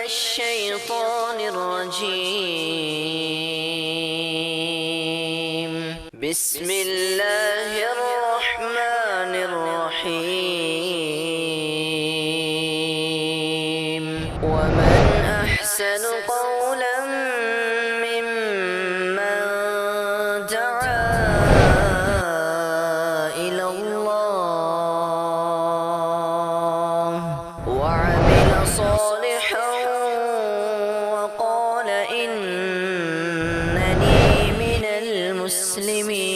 الشيطان الرجيم. بسم الله الرحمن الرحيم. ومن أحسن قولا ممن دعا إلى الله وعمل صالحا وقال إنني من المسلمين.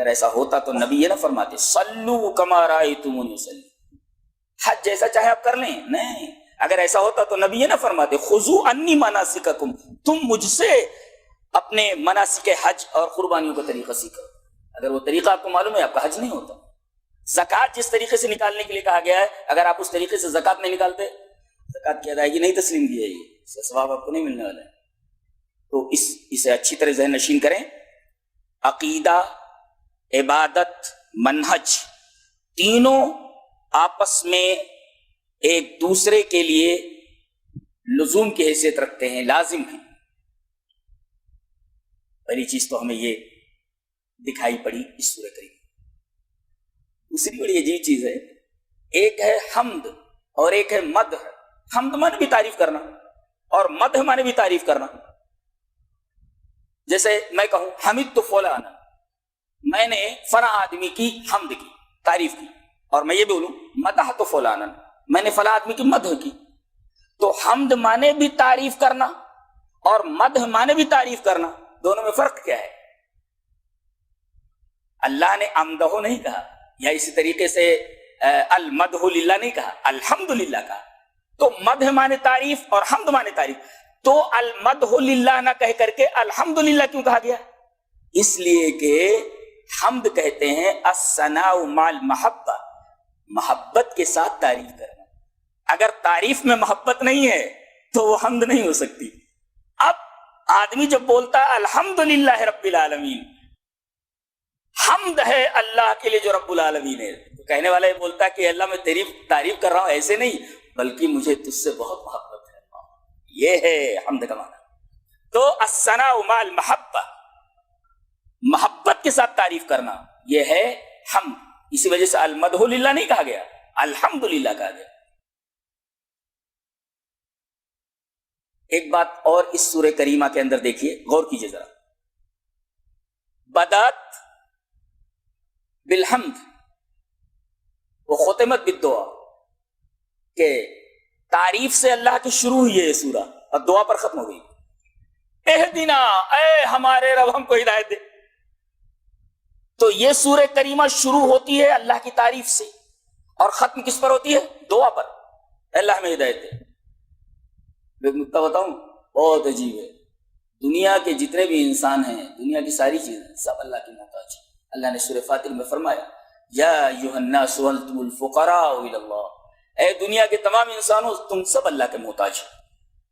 اگر ایسا ہوتا تو نبی یہ نہ فرماتے صلو کما رأیتمونی اصلی، حج جیسا چاہے آپ کر لیں، نہیں، اگر ایسا ہوتا تو نبی یہ نہ فرماتے خذوا عنی مناسککم، تم مجھ سے اپنے مناسک حج اور قربانیوں کا طریقہ سیکھو۔ اگر وہ طریقہ آپ کو معلوم ہے آپ کا حج نہیں ہوتا۔ زکوٰۃ جس طریقے سے نکالنے کے لیے کہا گیا ہے، اگر آپ اس طریقے سے زکوٰۃ نہیں نکالتے، زکوٰۃ کی ادائیگی نہیں تسلیم کی جائے گی، اس کا ثواب آپ کو نہیں ملنے والا ہے۔ تو اسے اچھی طرح ذہن نشین کریں، عقیدہ، عبادت، منہج، تینوں آپس میں ایک دوسرے کے لیے لزوم کی حیثیت رکھتے ہیں، لازم ہیں۔ پہلی چیز تو ہمیں یہ دکھائی پڑی اس سورہ کریم۔ دوسری بڑی عجیب چیز ہے، ایک ہے حمد اور ایک ہے مدح۔ حمد مانے بھی تعریف کرنا اور مدح مانے بھی تعریف کرنا۔ جیسے میں کہوں حمد تو فلانا، میں نے فلاں آدمی کی حمد کی، تعریف کی، اور میں یہ بولوں مدح تو فلانا، میں نے فلاں آدمی کی مدح کی۔ تو حمد مانے بھی تعریف کرنا اور مدح مانے بھی تعریف کرنا، دونوں میں فرق کیا ہے؟ اللہ نے امدہ نہیں کہا، یا اسی طریقے سے المدح للہ نہیں کہا، الحمدللہ کہا۔ تو مدح مانے تعریف اور حمد مانے تعریف، تو المدح للہ نہ کہہ کر کے الحمدللہ کیوں کہا گیا؟ اس لیے کہ حمد کہتے ہیں الثناء مع المحبہ، محبت کے ساتھ تعریف کرنا۔ اگر تعریف میں محبت نہیں ہے تو وہ حمد نہیں ہو سکتی۔ اب آدمی جب بولتا ہے الحمدللہ رب العالمین، حمد ہے اللہ کے لیے جو رب العالمین ہے، تو کہنے والا یہ بولتا ہے کہ اللہ میں تیری تعریف کر رہا ہوں، ایسے نہیں، بلکہ مجھے تجھ سے بہت محبت ہے۔ یہ ہے حمد کا معنی۔ تو الثناء مع المحبہ، محبت کے ساتھ تعریف کرنا، یہ ہے حمد۔ اسی وجہ سے المدح للہ نہیں کہا گیا، الحمدللہ کہا گیا۔ ایک بات اور اس سورہ کریمہ کے اندر دیکھیے، غور کیجئے ذرا، بدات بالحمد وختمت بالدعا، کہ تعریف سے اللہ کی شروع ہوئی ہے یہ سورہ اور دعا پر ختم ہو گئی۔ اہدنا، اے ہمارے رب ہم کو ہدایت دے۔ تو یہ سورہ کریمہ شروع ہوتی ہے اللہ کی تعریف سے اور ختم کس پر ہوتی ہے؟ دعا پر، اللہ ہمیں ہدایت دے۔ ایک نکتہ بتاؤں، بہت عجیب ہے، دنیا کے جتنے بھی انسان ہیں، دنیا کی ساری چیزیں، سب اللہ کی محتاج ہیں۔ اللہ نے سورہ فاتر میں فرمایا یا ایھا الناس انتم الفقراء الی اللہ، اے دنیا کے تمام انسانوں تم سب اللہ کے محتاج ہیں۔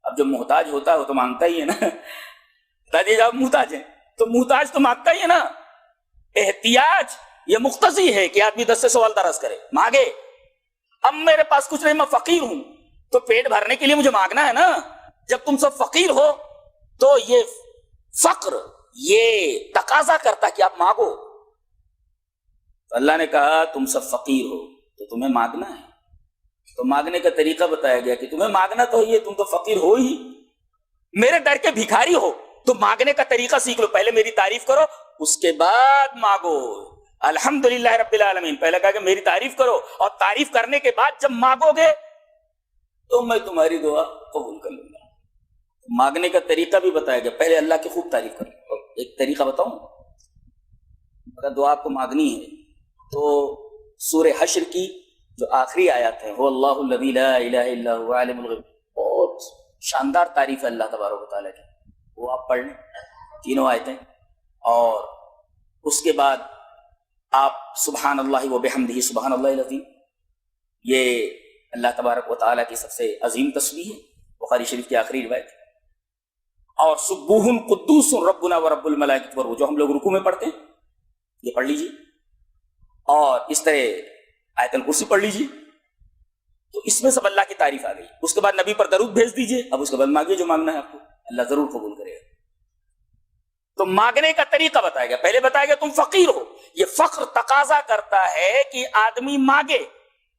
اب جو محتاج ہوتا ہے وہ تو مانگتا ہی ہے نا، بتا دیجیے آپ محتاج ہیں تو محتاج تو مانگتا ہی ہے نا۔ احتیاج یہ مقتضی ہے کہ آدمی 10 سے سوال درز کرے، مانگے۔ اب میرے پاس کچھ نہیں، میں فقیر ہوں، تو پیٹ بھرنے کے لیے مجھے مانگنا ہے نا۔ جب تم سب فقیر ہو تو یہ فقر یہ تقاضا کرتا ہے کہ آپ مانگو۔ تو اللہ نے کہا تم سب فقیر ہو تو تمہیں مانگنا ہے، تو مانگنے کا طریقہ بتایا گیا کہ تمہیں مانگنا تو یہ، تم تو فقیر ہو ہی، میرے در کے بھکاری ہو تو مانگنے کا طریقہ سیکھ لو، پہلے میری تعریف کرو اس کے بعد مانگو۔ الحمدللہ رب العالمین، پہلے کہا کہ میری تعریف کرو، اور تعریف کرنے کے بعد جب مانگو گے تو میں تمہاری دعا قبول کر لوں گا۔ مانگنے کا طریقہ بھی بتایا گیا، پہلے اللہ کی خوب تعریف کرو۔ اور ایک طریقہ بتاؤں، اگر دعا آپ کو مانگنی ہے تو سورہ حشر کی جو آخری آیات ہیں، وہ اللہ الذی لا الہ الا هو عالم الغیب، بہت شاندار تعریف ہے اللہ تبارک و تعالیٰ کی، وہ آپ پڑھ لیں تینوں آیتیں، اور اس کے بعد آپ سبحان اللہ و بحمدہ سبحان اللہ العظیم، یہ اللہ تبارک و تعالیٰ کی سب سے عظیم تسبیح ہے، بخاری شریف کی آخری روایت ہے۔ اور سبوح قدوس ربنا و رب الملائکۃ والروح، جو ہم لوگ رکوع میں پڑھتے ہیں، یہ پڑھ لیجیے، اور اس طرح آیت الکرسی پڑھ لیجیے، تو اس میں سب اللہ کی تعریف آ گئی۔ اس کے بعد نبی پر درود بھیج دیجیے، اب اس کے بعد مانگیے جو مانگنا ہے آپ کو، اللہ ضرور قبول کرے گا۔ تو مانگنے کا طریقہ بتایا گیا، پہلے بتایا گیا تم فقیر ہو، یہ فقر تقاضا کرتا ہے کہ آدمی مانگے۔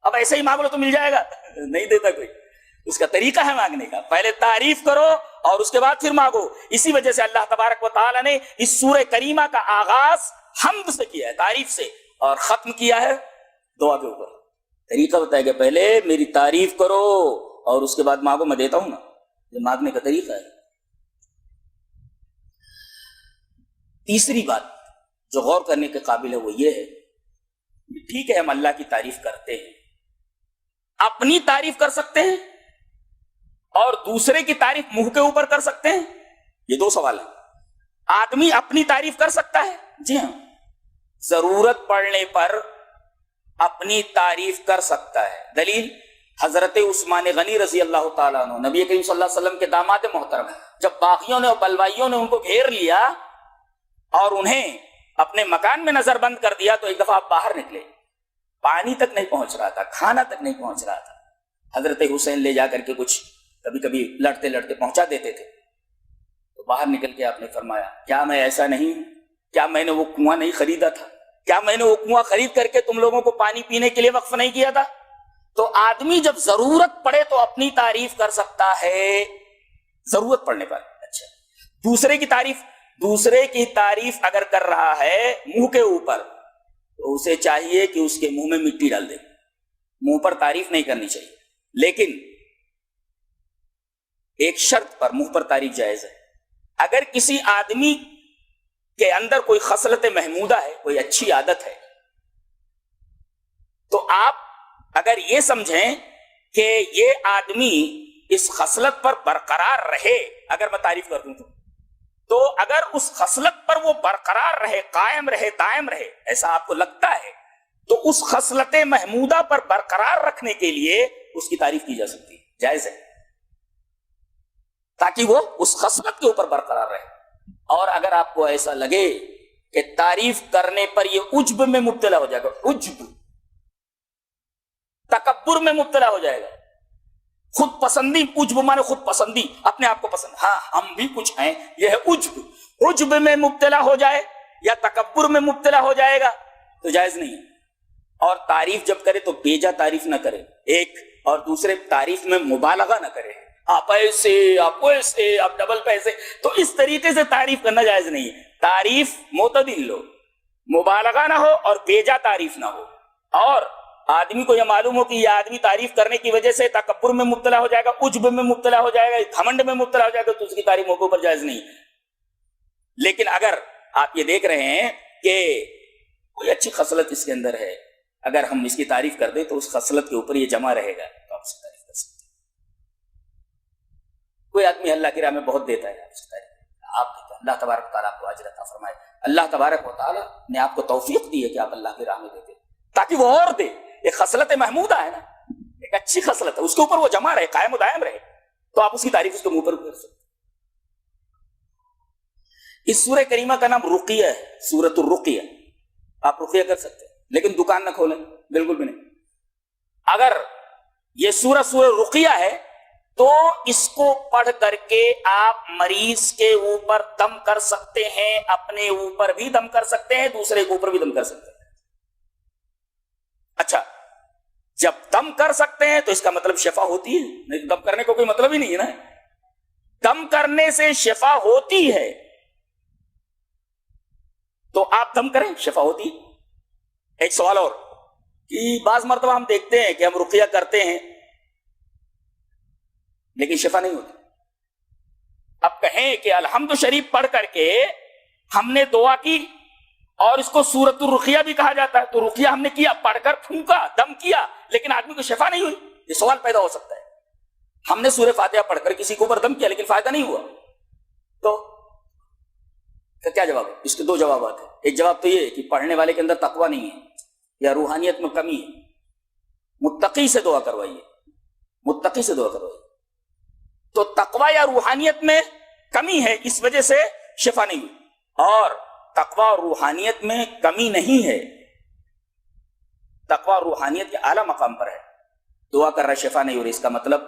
اب ایسے ہی مانگ لو تو مل جائے گا؟ نہیں دیتا کوئی، اس کا طریقہ ہے مانگنے کا، پہلے تعریف کرو اور اس کے بعد پھر مانگو۔ اسی وجہ سے اللہ تبارک و تعالیٰ نے اس سورہ کریمہ کا آغاز حمد سے کیا ہے، تعریف سے، اور ختم کیا ہے دعا کے اوپر۔ طریقہ بتایا گیا، پہلے میری تعریف کرو اور اس کے بعد مانگو، میں دیتا ہوں نا، یہ مانگنے کا طریقہ ہے۔ تیسری بات جو غور کرنے کے قابل ہے وہ یہ ہے کہ ٹھیک ہے ہم اللہ کی تعریف کرتے ہیں، اپنی تعریف کر سکتے ہیں اور دوسرے کی تعریف منہ کے اوپر کر سکتے ہیں؟ یہ دو سوال ہیں۔ آدمی اپنی تعریف کر سکتا ہے؟ جی ہاں، ضرورت پڑنے پر اپنی تعریف کر سکتا ہے۔ دلیل حضرت عثمان غنی رضی اللہ تعالیٰ عنہ، نبی کریم صلی اللہ علیہ وسلم کے داماد محترم، جب باغیوں نے اور بلوائیوں نے ان کو گھیر لیا اور انہیں اپنے مکان میں نظر بند کر دیا تو ایک دفعہ آپ باہر نکلے، پانی تک نہیں پہنچ رہا تھا، کھانا تک نہیں پہنچ رہا تھا، حضرت حسین لے جا کر کے کچھ کبھی کبھی لڑتے لڑتے پہنچا دیتے تھے، تو باہر نکل کے آپ نے فرمایا کیا میں ایسا نہیں ہوں؟ کیا میں نے وہ کنواں نہیں خریدا تھا؟ کیا میں نے وہ کنواں خرید کر کے تم لوگوں کو پانی پینے کے لیے وقف نہیں کیا تھا؟ تو آدمی جب ضرورت پڑے تو اپنی تعریف کر سکتا ہے، ضرورت پڑنے پر۔ اچھا، دوسرے کی تعریف اگر کر رہا ہے منہ کے اوپر تو اسے چاہیے کہ اس کے منہ میں مٹی ڈال دے، منہ پر تعریف نہیں کرنی چاہیے، لیکن ایک شرط پر منہ پر تعریف جائز ہے۔ اگر کسی آدمی کے اندر کوئی خصلت محمودہ ہے، کوئی اچھی عادت ہے، تو آپ اگر یہ سمجھیں کہ یہ آدمی اس خصلت پر برقرار رہے، اگر میں تعریف کر دوں تو اگر اس خصلت پر وہ برقرار رہے، قائم رہے، دائم رہے، ایسا آپ کو لگتا ہے، تو اس خصلت محمودہ پر برقرار رکھنے کے لیے اس کی تعریف کی جا سکتی ہے، جائز ہے، تاکہ وہ اس خصلت کے اوپر برقرار رہے۔ اور اگر آپ کو ایسا لگے کہ تعریف کرنے پر یہ عجب میں مبتلا ہو جائے گا، عجب، تکبر میں مبتلا ہو جائے گا، خود پسندی، عجب مانے خود پسندی، اپنے آپ کو پسند، ہاں ہم بھی کچھ ہیں، یہ ہے عجب، عجب میں مبتلا ہو جائے یا تکبر میں مبتلا ہو جائے گا تو جائز نہیں ہے۔ اور تعریف جب کرے تو بیجا تعریف نہ کرے، ایک، اور دوسرے تعریف میں مبالغہ نہ کرے، آپ ایسے، آپ ویسے، آپ ڈبل پیسے، تو اس طریقے سے تعریف کرنا جائز نہیں ہے۔ تعریف معتدل لو، مبالغہ نہ ہو اور بیجا تعریف نہ ہو، اور آدمی کو یہ معلوم ہو کہ یہ آدمی تعریف کرنے کی وجہ سے تکبر میں مبتلا ہو جائے گا، عجب میں مبتلا ہو جائے گا، گھمنڈ میں مبتلا ہو جائے گا، تو اس کی تعریف موقع پر جائز نہیں ہے۔ لیکن اگر آپ یہ دیکھ رہے ہیں کہ کوئی اچھی خصلت اس کے اندر ہے، اگر ہم اس کی تعریف کر دیں تو اس خصلت کے اوپر یہ جمع رہے گا تو آپ سے تعریف کر سکتے ہیں۔ کوئی آدمی اللہ کی راہ میں بہت دیتا ہے، آپ سے تعریف، آپ دیتے ہیں، اللہ تبارک و تعالیٰ آپ کو اجر عطا فرمائے۔ اللہ تبارک و تعالیٰ نے آپ کو توفیق دی ہے کہ آپ اللہ کی راہ میں دیتے تاکہ وہ اور دے۔ ایک خصلت محمودہ ہے نا، ایک اچھی خصلت ہے، اس کے اوپر وہ جمع رہے، قائم و دائم رہے، تو آپ اس کی تعریف اس کے منہ پر کر سکتے۔ اس سورہ کریمہ کا نام رقیہ ہے، سورۃ الرقیہ، آپ رقیہ کر سکتے ہیں، لیکن دکان نہ کھولیں، بالکل بھی نہیں۔ اگر یہ سورہ رقیہ ہے تو اس کو پڑھ کر کے آپ مریض کے اوپر دم کر سکتے ہیں، اپنے اوپر بھی دم کر سکتے ہیں، دوسرے کے اوپر بھی دم کر سکتے ہیں۔ اچھا، جب دم کر سکتے ہیں تو اس کا مطلب شفا ہوتی ہے، نہیں دم کرنے کو کوئی مطلب ہی نہیں ہے نا، دم کرنے سے شفا ہوتی ہے تو آپ دم کریں، شفا ہوتی ہے۔ ایک سوال اور کہ بعض مرتبہ ہم دیکھتے ہیں کہ ہم رقیہ کرتے ہیں لیکن شفا نہیں ہوتی۔ اب کہیں کہ الحمد شریف پڑھ کر کے ہم نے دعا کی اور اس کو سورۃ الرقیہ بھی کہا جاتا ہے، تو رقیہ ہم نے کیا، پڑھ کر پھونکا، دم کیا، لیکن آدمی کو شفا نہیں ہوئی، یہ سوال پیدا ہو سکتا ہے۔ ہم نے سورہ فاتحہ پڑھ کر کسی کے اوپر دم کیا لیکن فائدہ نہیں ہوا، تو کیا جواب ہے؟ اس کے دو جوابات ہیں۔ ایک جواب تو یہ ہے کہ پڑھنے والے کے اندر تقویٰ نہیں ہے یا روحانیت میں کمی ہے، متقی سے دعا کروائیے، متقی سے دعا کروائیے۔ تو تقویٰ یا روحانیت میں کمی ہے، اس وجہ سے شفا نہیں ہوئی، اور تقویٰ اور روحانیت میں کمی نہیں ہے، تقویٰ اور روحانیت کے اعلیٰ مقام پر ہے، دعا کر رہا شفا نہیں ہو رہی، اس کا مطلب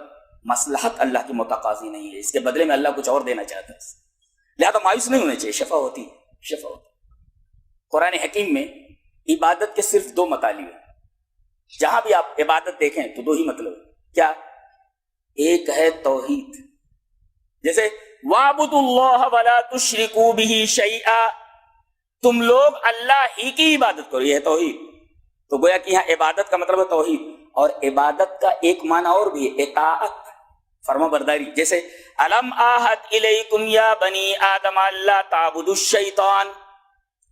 مصلحت اللہ کی متقاضی نہیں ہے، اس کے بدلے میں اللہ کچھ اور دینا چاہتا ہے، لہذا مایوس نہیں ہونے چاہیے، شفا ہوتی، شفا ہوتی۔ قرآن حکیم میں عبادت کے صرف دو مطالب ہیں، جہاں بھی آپ عبادت دیکھیں تو دو ہی مطلب ہے، کیا؟ ایک ہے توحید، جیسے وَاعْبُدُوا اللَّهَ وَلَا تُشْرِكُوا بِهِ شَيْئًا، تم لوگ اللہ ہی کی عبادت کرو، یہ ہے توحید۔ تو گویا کہ یہاں عبادت کا مطلب ہے توحید، اور عبادت کا ایک معنی اور بھی ہے، اطاعت، فرما برداری، جیسے الم آحد الیکم یا بنی آدم اللہ تعبدوا الشیطان،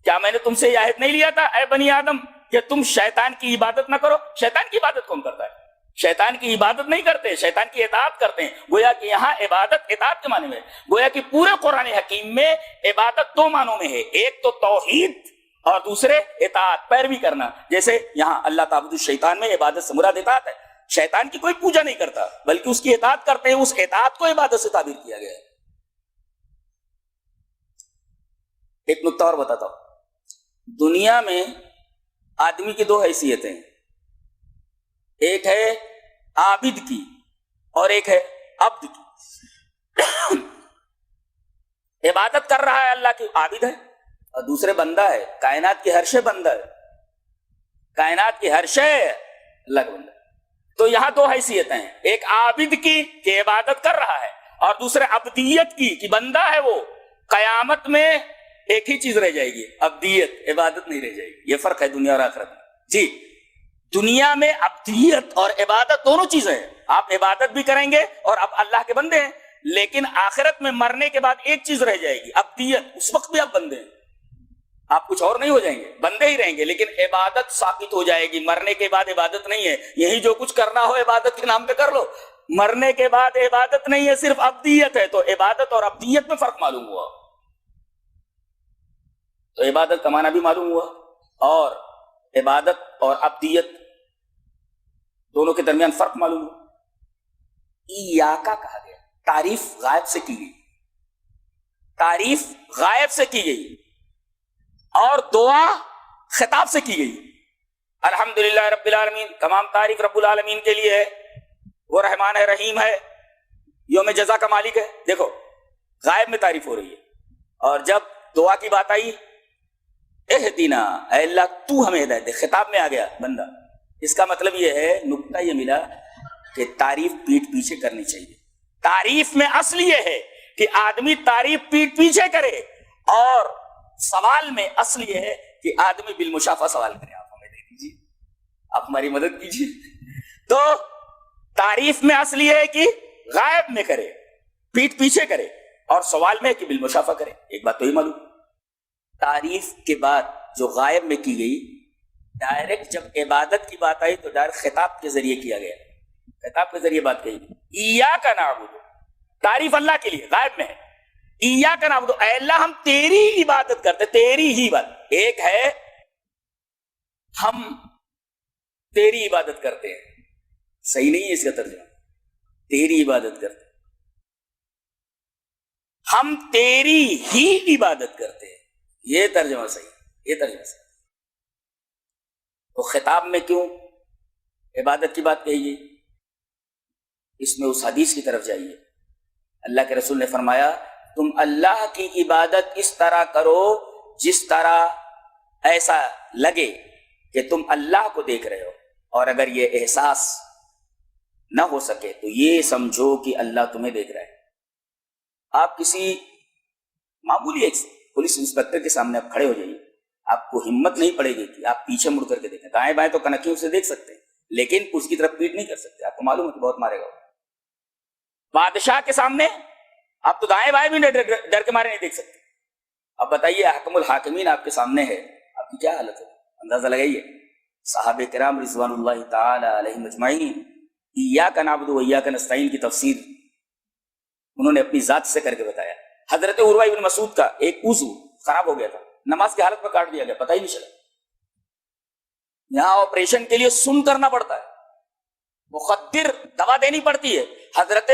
کیا میں نے تم سے یہ عہد نہیں لیا تھا اے بنی آدم کہ تم شیطان کی عبادت نہ کرو؟ شیطان کی عبادت کون کرتا ہے؟ شیطان کی عبادت نہیں کرتے، شیطان کی اطاعت کرتے ہیں۔ گویا کہ یہاں عبادت اطاعت کے معنی میں، گویا کہ پورے قرآن حکیم میں عبادت دو معنوں میں ہے، ایک تو توحید اور دوسرے اطاعت، پیروی کرنا۔ جیسے یہاں اللہ تعبد الشیطان میں عبادت سے مراد اطاعت ہے، شیطان کی کوئی پوجا نہیں کرتا بلکہ اس کی اطاعت کرتے ہیں، اس اطاعت کو عبادت سے تعبیر کیا گیا ہے۔ ایک نکتہ اور بتاتا ہوں، دنیا میں آدمی کی دو حیثیتیں، ایک ہے عابد کی اور ایک ہے عبد کی۔ عبادت کر رہا ہے اللہ کی، عابد ہے، اور دوسرے بندہ ہے، کائنات کی ہر شے بندہ ہے، کائنات کی ہر شے اللہ کا بندہ ہے۔ تو یہاں دو حیثیتیں ہیں، ایک عابد کی کہ عبادت کر رہا ہے، اور دوسرے عبدیت کی کہ بندہ ہے وہ۔ قیامت میں ایک ہی چیز رہ جائے گی، عبدیت، عبادت نہیں رہ جائے گی۔ یہ فرق ہے دنیا اور آخرت میں۔ جی، دنیا میں عبدیت اور عبادت دونوں چیزیں ہیں، آپ عبادت بھی کریں گے اور اب اللہ کے بندے ہیں، لیکن آخرت میں مرنے کے بعد ایک چیز رہ جائے گی، عبدیت۔ اس وقت بھی آپ بندے ہیں، آپ کچھ اور نہیں ہو جائیں گے، بندے ہی رہیں گے، لیکن عبادت ثابت ہو جائے گی۔ مرنے کے بعد عبادت نہیں ہے، یہی جو کچھ کرنا ہو عبادت کے نام پہ کر لو، مرنے کے بعد عبادت نہیں ہے، صرف عبدیت ہے۔ تو عبادت اور عبدیت میں فرق معلوم ہوا، تو عبادت کا معنی بھی معلوم ہوا، اور عبادت اور عبدیت دونوں کے درمیان فرق معلوم ہوا۔ ایاکا کہا گیا، تعریف غائب سے کی گئی، تعریف غائب سے کی گئی، اور دعا خطاب سے کی گئی۔ الحمدللہ رب العالمین، تمام تعریف رب العالمین کے لیے ہے، وہ رحمان ہے، رحیم ہے، یوم جزا کا مالک ہے۔ دیکھو، غائب میں تعریف ہو رہی ہے، اور جب دعا کی بات آئی، اہدنا، اے اللہ تو ہمیں ہدایت دے، خطاب میں آ گیا بندہ۔ اس کا مطلب یہ ہے، نکتہ یہ ملا کہ تعریف پیٹھ پیچھے کرنی چاہیے۔ تعریف میں اصل یہ ہے کہ آدمی تعریف پیٹھ پیچھے کرے، اور سوال میں اصل یہ ہے کہ آدمی بالمشافہ سوال کرے، آپ ہمیں دے دیجیے، آپ ہماری مدد کیجیے۔ تو تعریف میں اصل یہ ہے کہ غائب میں کرے، پیٹھ پیچھے کرے، اور سوال میں ہے کہ بالمشافہ کرے۔ ایک بات تو ہی معلوم، تعریف کے بعد جو غائب میں کی گئی، ڈائریکٹ جب عبادت کی بات آئی تو ڈائریکٹ خطاب کے ذریعے کیا گیا، خطاب کے ذریعے بات کہی گئی۔ ایاک نعبد، تعریف اللہ کے لیے غائب میں ہے، ایاک نعبد، اے اللہ ہم تیری عبادت کرتے، تیری ہی عبادت۔ ایک ہے ہم تیری عبادت کرتے ہیں، صحیح نہیں ہے اس کا ترجمہ، تیری عبادت کرتے، ہم تیری ہی عبادت کرتے ہیں، یہ ترجمہ صحیح، یہ ترجمہ صحیح۔ تو خطاب میں کیوں عبادت کی بات کہی گئی؟ اس میں اس حدیث کی طرف جائیے، اللہ کے رسول نے فرمایا، تم اللہ کی عبادت اس طرح کرو جس طرح ایسا لگے کہ تم اللہ کو دیکھ رہے ہو، اور اگر یہ احساس نہ ہو سکے تو یہ سمجھو کہ اللہ تمہیں دیکھ رہا ہے۔ آپ کسی معمولی ایک پولیس انسپکٹر کے سامنے آپ کھڑے ہو جائیے، آپ کو ہمت نہیں پڑے گی کہ آپ پیچھے مڑ کر کے دیکھیں، دائیں بائیں تو کنکیوں سے دیکھ سکتے ہیں، لیکن اس کی طرف پیٹ نہیں کر سکتے، آپ کو معلوم ہے کہ بہت مارے گا۔ بادشاہ کے سامنے آپ تو دائیں بائیں بھی ڈر کے مارے نہیں دیکھ سکتے، اب بتائیے حکم الحاکمین آپ کے سامنے ہے، آپ کی کیا حالت ہے؟ اندازہ لگائیے۔ صحابہ کرام رضوان اللہ تعالی علیہم اجمعین ایاک نعبد و ایاک نستعین کی تفسیر انہوں نے اپنی ذات سے کر کے بتایا۔ حضرت عروہ بن مسعود کا ایک عضو خراب ہو گیا تھا، نماز کی حالت میں کاٹ دیا گیا، پتہ ہی نہیں چلا۔ یہاں آپریشن کے لیے سن کرنا پڑتا ہے، مخدر دوا دینی پڑتی ہے۔ حضرت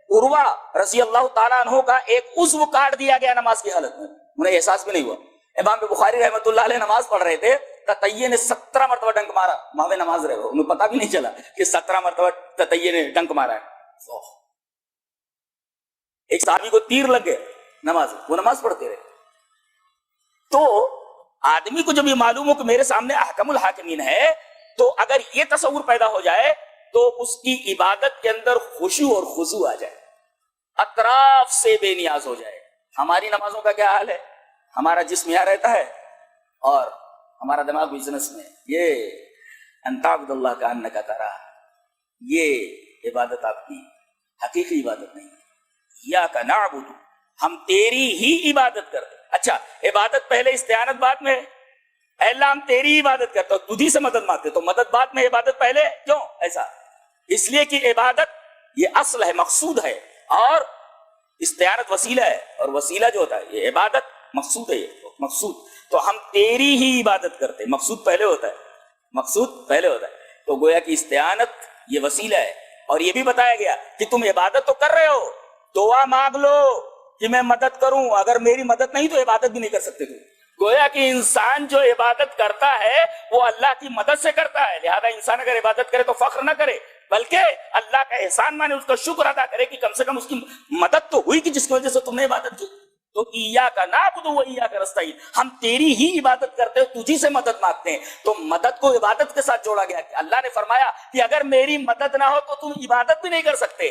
عروہ رضی اللہ تعالیٰ عنہ کا ایک عضو کاٹ دیا گیا نماز کی حالت میں، انہیں احساس بھی نہیں ہوا۔ امام بخاری رحمۃ اللہ علیہ نماز پڑھ رہے تھے، تتیہ نے 17 مرتبہ ڈنک مارا، وہاں نماز رہے، انہیں پتہ بھی نہیں چلا کہ 17 مرتبہ تتیہ نے ڈنک مارا ہے۔ ایک صحابی کو تیر لگ گئے نماز، وہ نماز پڑھتے رہے۔ تو آدمی کو جب یہ معلوم ہو کہ میرے سامنے احکم الحاکمین ہے، تو اگر یہ تصور پیدا ہو جائے تو اس کی عبادت کے اندر خشوع اور خضوع آ جائے، اطراف سے بے نیاز ہو جائے۔ ہماری نمازوں کا کیا حال ہے؟ ہمارا جسم یہاں رہتا ہے اور ہمارا دماغ بزنس میں، یہ ان تعبد اللہ کانک تراہ، یہ عبادت آپ کی حقیقی عبادت نہیں ہے۔ ایاک نعبد، ہم تیری ہی عبادت کرتے، اچھا عبادت پہلے استعانت بعد میں. اے اللہ ہم تیری عبادت کرتے ہو, تجھی سے مدد مانگتے, تو مدد بعد میں عبادت پہلے کیوں ایسا؟ اس لیے کہ عبادت یہ اصل ہے, مقصود ہے, اور استعانت وسیلہ ہے, اور وسیلہ جو ہوتا ہے یہ عبادت مقصود ہے. یہ مقصود تو ہم تیری ہی عبادت کرتے, مقصود پہلے ہوتا ہے, مقصود پہلے ہوتا ہے. تو گویا کہ استعانت یہ وسیلہ ہے. اور یہ بھی بتایا گیا کہ تم عبادت تو کر رہے ہو, دعا مانگ لو کہ میں مدد کروں, اگر میری مدد نہیں تو عبادت بھی نہیں کر سکتے تم. گویا کہ انسان جو عبادت کرتا ہے وہ اللہ کی مدد سے کرتا ہے. لہذا انسان اگر عبادت کرے تو فخر نہ کرے, بلکہ اللہ کا احسان مانے, اس کا شکر ادا کرے کہ کم سے کم اس کی مدد تو ہوئی کہ جس کی وجہ سے تم نے عبادت کی. تو ایاک نعبد و ایاک نستعین, ہم تیری ہی عبادت کرتے ہیں, تجھی سے مدد مانگتے ہیں. تو مدد کو عبادت کے ساتھ جوڑا گیا کہ اللہ نے فرمایا کہ اگر میری مدد نہ ہو تو تم عبادت بھی نہیں کر سکتے.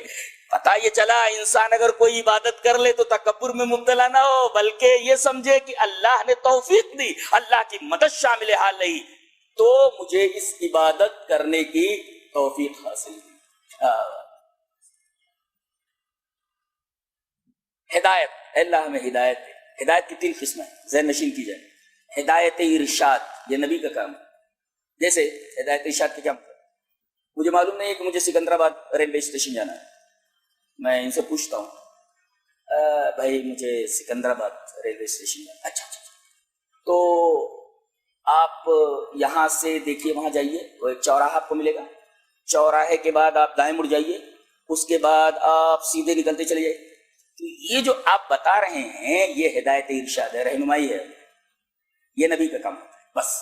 پتہ یہ چلا انسان اگر کوئی عبادت کر لے تو تکبر میں مبتلا نہ ہو, بلکہ یہ سمجھے کہ اللہ نے توفیق دی, اللہ کی مدد شامل حال رہی, تو مجھے اس عبادت کرنے کی توفیق حاصل دی. ہدایت, اللہ ہمیں ہدایت دے. ہدایت کی 3 قسمیں ذہن نشین کی جائے. ہدایت ارشاد, یہ نبی کا کام ہے. جیسے ہدایت ارشاد کے کیا مطلب؟ مجھے معلوم نہیں ہے کہ مجھے سکندرآباد ریلوے اسٹیشن جانا ہے. میں ان سے پوچھتا ہوں بھائی مجھے سکندرآباد ریلوے اسٹیشن جانا ہے. اچھا تو آپ یہاں سے دیکھیے وہاں جائیے, وہ ایک چوراہا آپ کو ملے گا, چوراہے کے بعد آپ دائیں مڑ جائیے, اس کے بعد آپ سیدھے نکلتے چلے جائیے. تو یہ جو آپ بتا رہے ہیں یہ ہدایت ارشاد ہے, رہنمائی ہے. یہ نبی کا کام ہوتا ہے. بس